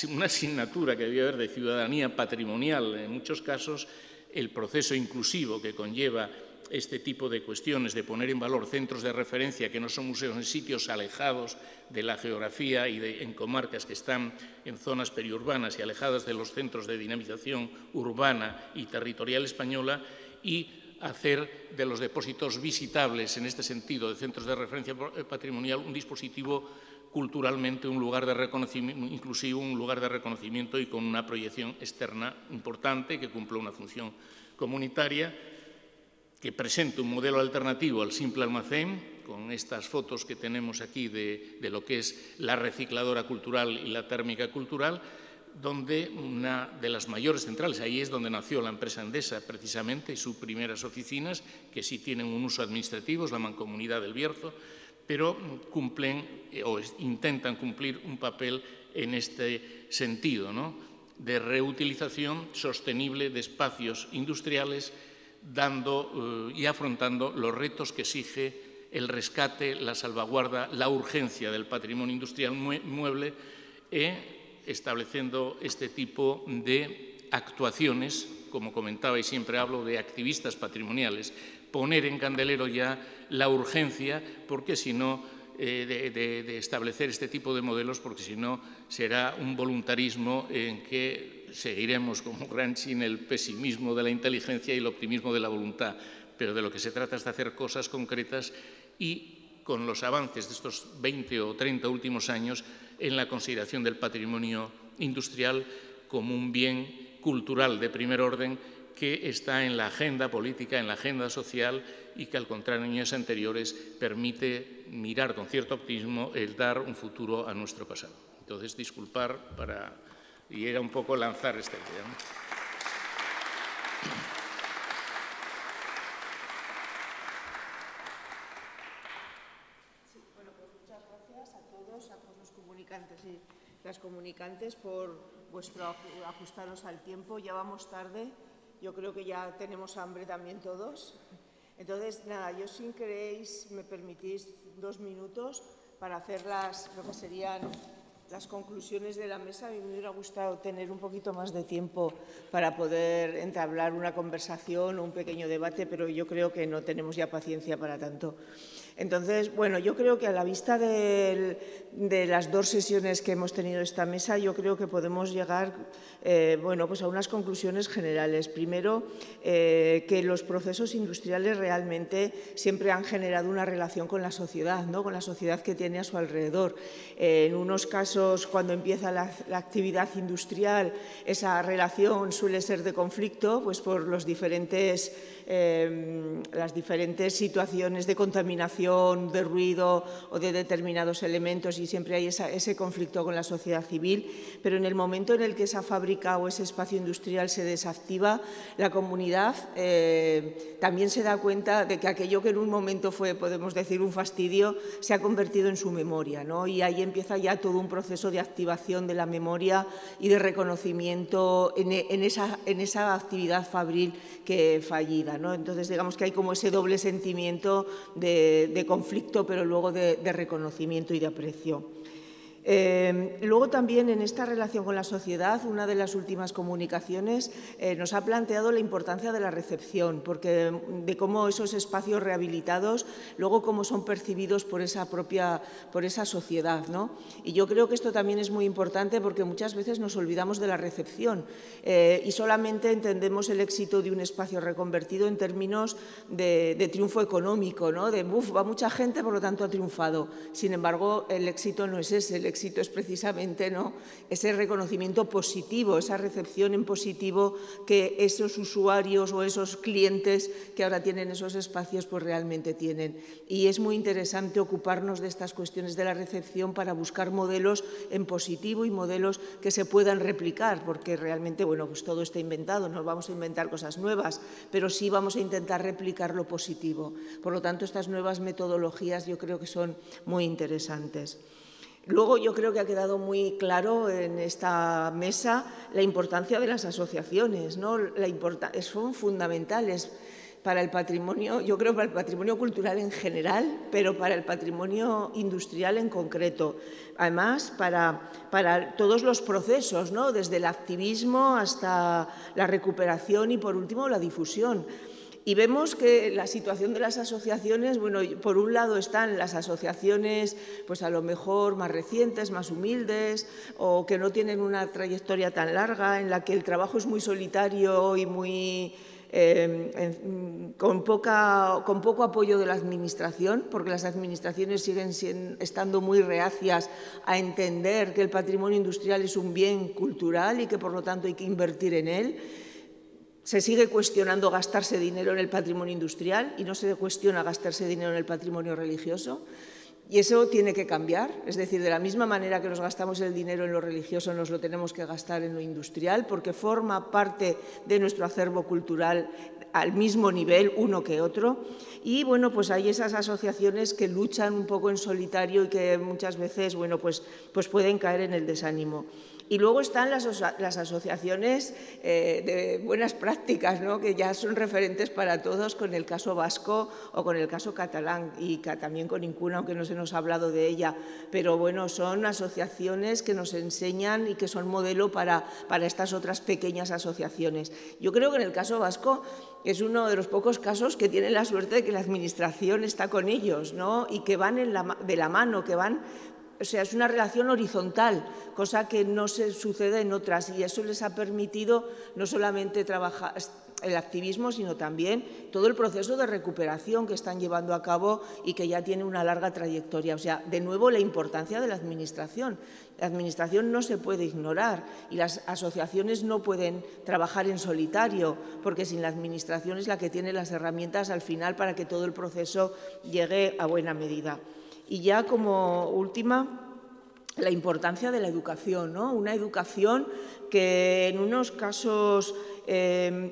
una asignatura que debía haber de ciudadanía patrimonial, en muchos casos, el proceso inclusivo que conlleva este tipo de cuestiones, de poner en valor centros de referencia que no son museos, en sitios alejados de la geografía y en comarcas que están en zonas periurbanas y alejadas de los centros de dinamización urbana y territorial española, y hacer de los depósitos visitables, en este sentido, de centros de referencia patrimonial, un dispositivo culturalmente, un lugar de reconocimiento, inclusive un lugar de reconocimiento y con una proyección externa importante que cumple una función comunitaria, que presenta un modelo alternativo al simple almacén, con estas fotos que tenemos aquí de lo que es la recicladora cultural y la térmica cultural, donde una de las mayores centrales, ahí es donde nació la empresa Endesa precisamente, y sus primeras oficinas, que sí tienen un uso administrativo, es la Mancomunidad del Bierzo, pero cumplen o intentan cumplir un papel en este sentido, ¿no?, de reutilización sostenible de espacios industriales, dando y afrontando los retos que exige el rescate, la salvaguarda, la urgencia del patrimonio industrial mueble, estableciendo este tipo de actuaciones, como comentaba y siempre hablo de activistas patrimoniales, poner en candelero ya la urgencia, porque si no, de establecer este tipo de modelos, porque si no será un voluntarismo en que seguiremos como Gramsci en el pesimismo de la inteligencia y el optimismo de la voluntad, pero de lo que se trata es de hacer cosas concretas y con los avances de estos 20 o 30 últimos años en la consideración del patrimonio industrial como un bien cultural de primer orden que está en la agenda política, en la agenda social y que, al contrario, en años anteriores permite mirar con cierto optimismo el dar un futuro a nuestro pasado. Entonces, disculpar y era un poco lanzar esta idea, ¿no? Sí, bueno, pues muchas gracias a todos los comunicantes. Sí. las comunicantes por vuestro ajustaros al tiempo. Ya vamos tarde, yo creo que ya tenemos hambre también todos. Entonces, nada, yo si queréis, me permitís 2 minutos para hacer lo que serían las conclusiones de la mesa. A mí me hubiera gustado tener un poquito más de tiempo para poder entablar una conversación o un pequeño debate, pero yo creo que no tenemos ya paciencia para tanto. Entonces, bueno, yo creo que a la vista de las 2 sesiones que hemos tenido esta mesa, yo creo que podemos llegar bueno, pues a unas conclusiones generales. Primero, que los procesos industriales realmente siempre han generado una relación con la sociedad, ¿no? Con la sociedad que tiene a su alrededor. En unos casos, cuando empieza la actividad industrial, esa relación suele ser de conflicto, pues por las diferentes situaciones de contaminación, de ruido o de determinados elementos, y siempre hay ese conflicto con la sociedad civil. Pero en el momento en el que esa fábrica o ese espacio industrial se desactiva, la comunidad también se da cuenta de que aquello que en un momento fue, podemos decir, un fastidio, se ha convertido en su memoria, ¿no? Y ahí empieza ya todo un proceso de activación de la memoria y de reconocimiento en esa actividad fabril que fallida, ¿no? Entonces, digamos que hay como ese doble sentimiento de conflicto, pero luego de reconocimiento y de aprecio. Luego también en esta relación con la sociedad, una de las últimas comunicaciones nos ha planteado la importancia de la recepción, porque de cómo esos espacios rehabilitados luego cómo son percibidos por esa sociedad, ¿no? Y yo creo que esto también es muy importante porque muchas veces nos olvidamos de la recepción y solamente entendemos el éxito de un espacio reconvertido en términos de triunfo económico, ¿no? De va mucha gente, por lo tanto ha triunfado. Sin embargo, el éxito no es ese. El éxito es precisamente, ¿no?, ese reconocimiento positivo, esa recepción en positivo que esos usuarios o esos clientes que ahora tienen esos espacios pues realmente tienen. Y es muy interesante ocuparnos de estas cuestiones de la recepción para buscar modelos en positivo y modelos que se puedan replicar, porque realmente, bueno, pues todo está inventado, no vamos a inventar cosas nuevas, pero sí vamos a intentar replicar lo positivo. Por lo tanto, estas nuevas metodologías yo creo que son muy interesantes. Luego yo creo que ha quedado muy claro en esta mesa la importancia de las asociaciones, ¿no? Son fundamentales para el patrimonio, yo creo para el patrimonio cultural en general, pero para el patrimonio industrial en concreto. Además, para todos los procesos, ¿no?, desde el activismo hasta la recuperación y, por último, la difusión. Y vemos que la situación de las asociaciones, bueno, por un lado están las asociaciones pues a lo mejor más recientes, más humildes o que no tienen una trayectoria tan larga, en la que el trabajo es muy solitario y muy con poco apoyo de la Administración, porque las Administraciones siguen estando muy reacias a entender que el patrimonio industrial es un bien cultural y que por lo tanto hay que invertir en él. Se sigue cuestionando gastarse dinero en el patrimonio industrial y no se cuestiona gastarse dinero en el patrimonio religioso. Y eso tiene que cambiar, es decir, de la misma manera que nos gastamos el dinero en lo religioso, nos lo tenemos que gastar en lo industrial, porque forma parte de nuestro acervo cultural al mismo nivel uno que otro. Y bueno, pues hay esas asociaciones que luchan un poco en solitario y que muchas veces, bueno, pues pueden caer en el desánimo. Y luego están las asociaciones de buenas prácticas, ¿no?, que ya son referentes para todos, con el caso vasco o con el caso catalán y también con Incuna, aunque no se nos ha hablado de ella. Pero bueno, son asociaciones que nos enseñan y que son modelo para estas otras pequeñas asociaciones. Yo creo que en el caso vasco es uno de los pocos casos que tienen la suerte de que la Administración está con ellos, ¿no?, y que van de la mano, que van... O sea, es una relación horizontal, cosa que no se sucede en otras, y eso les ha permitido no solamente trabajar el activismo, sino también todo el proceso de recuperación que están llevando a cabo y que ya tiene una larga trayectoria. O sea, de nuevo, la importancia de la Administración. La Administración no se puede ignorar y las asociaciones no pueden trabajar en solitario, porque sin la Administración es la que tiene las herramientas al final para que todo el proceso llegue a buena medida. Y ya como última, la importancia de la educación, ¿no? Una educación que en unos casos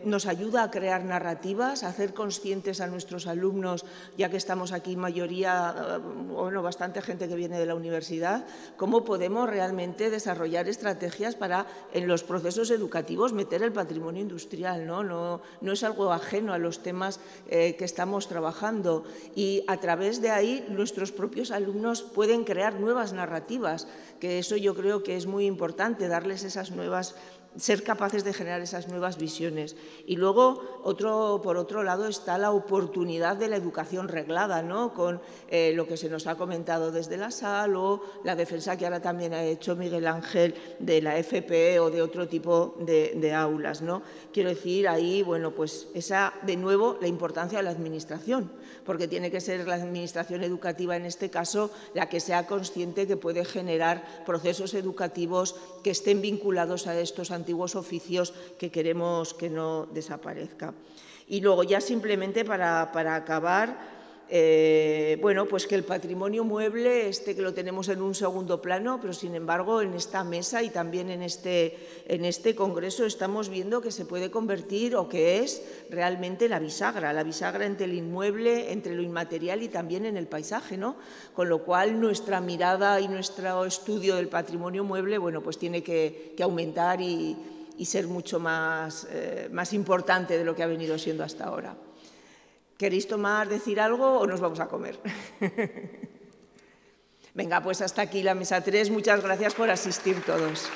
nos ayuda a crear narrativas, a hacer conscientes a nuestros alumnos, ya que estamos aquí mayoría, bueno, bastante gente que viene de la universidad, cómo podemos realmente desarrollar estrategias para en los procesos educativos meter el patrimonio industrial, ¿no? No es algo ajeno a los temas que estamos trabajando, y a través de ahí nuestros propios alumnos pueden crear nuevas narrativas, que eso yo creo que es muy importante, darles esas nuevas, ser capaces de generar esas nuevas visiones. Y luego, por otro lado, está la oportunidad de la educación reglada, ¿no? Con lo que se nos ha comentado desde la SAL o la defensa que ahora también ha hecho Miguel Ángel de la FPE o de otro tipo de aulas, ¿no? Quiero decir, ahí, bueno, pues esa, de nuevo, la importancia de la administración, porque tiene que ser la administración educativa, en este caso, la que sea consciente que puede generar procesos educativos que estén vinculados a estos antiguos oficios que queremos que no desaparezca. Y luego ya simplemente para acabar, bueno, pues que el patrimonio mueble, que lo tenemos en un segundo plano, pero sin embargo en esta mesa y también en este congreso estamos viendo que se puede convertir, o que es realmente la bisagra entre el inmueble, entre lo inmaterial y también en el paisaje, ¿no? Con lo cual nuestra mirada y nuestro estudio del patrimonio mueble, bueno, pues tiene que aumentar y ser mucho más importante de lo que ha venido siendo hasta ahora. ¿Queréis decir algo o nos vamos a comer? Venga, pues hasta aquí la mesa 3. Muchas gracias por asistir todos.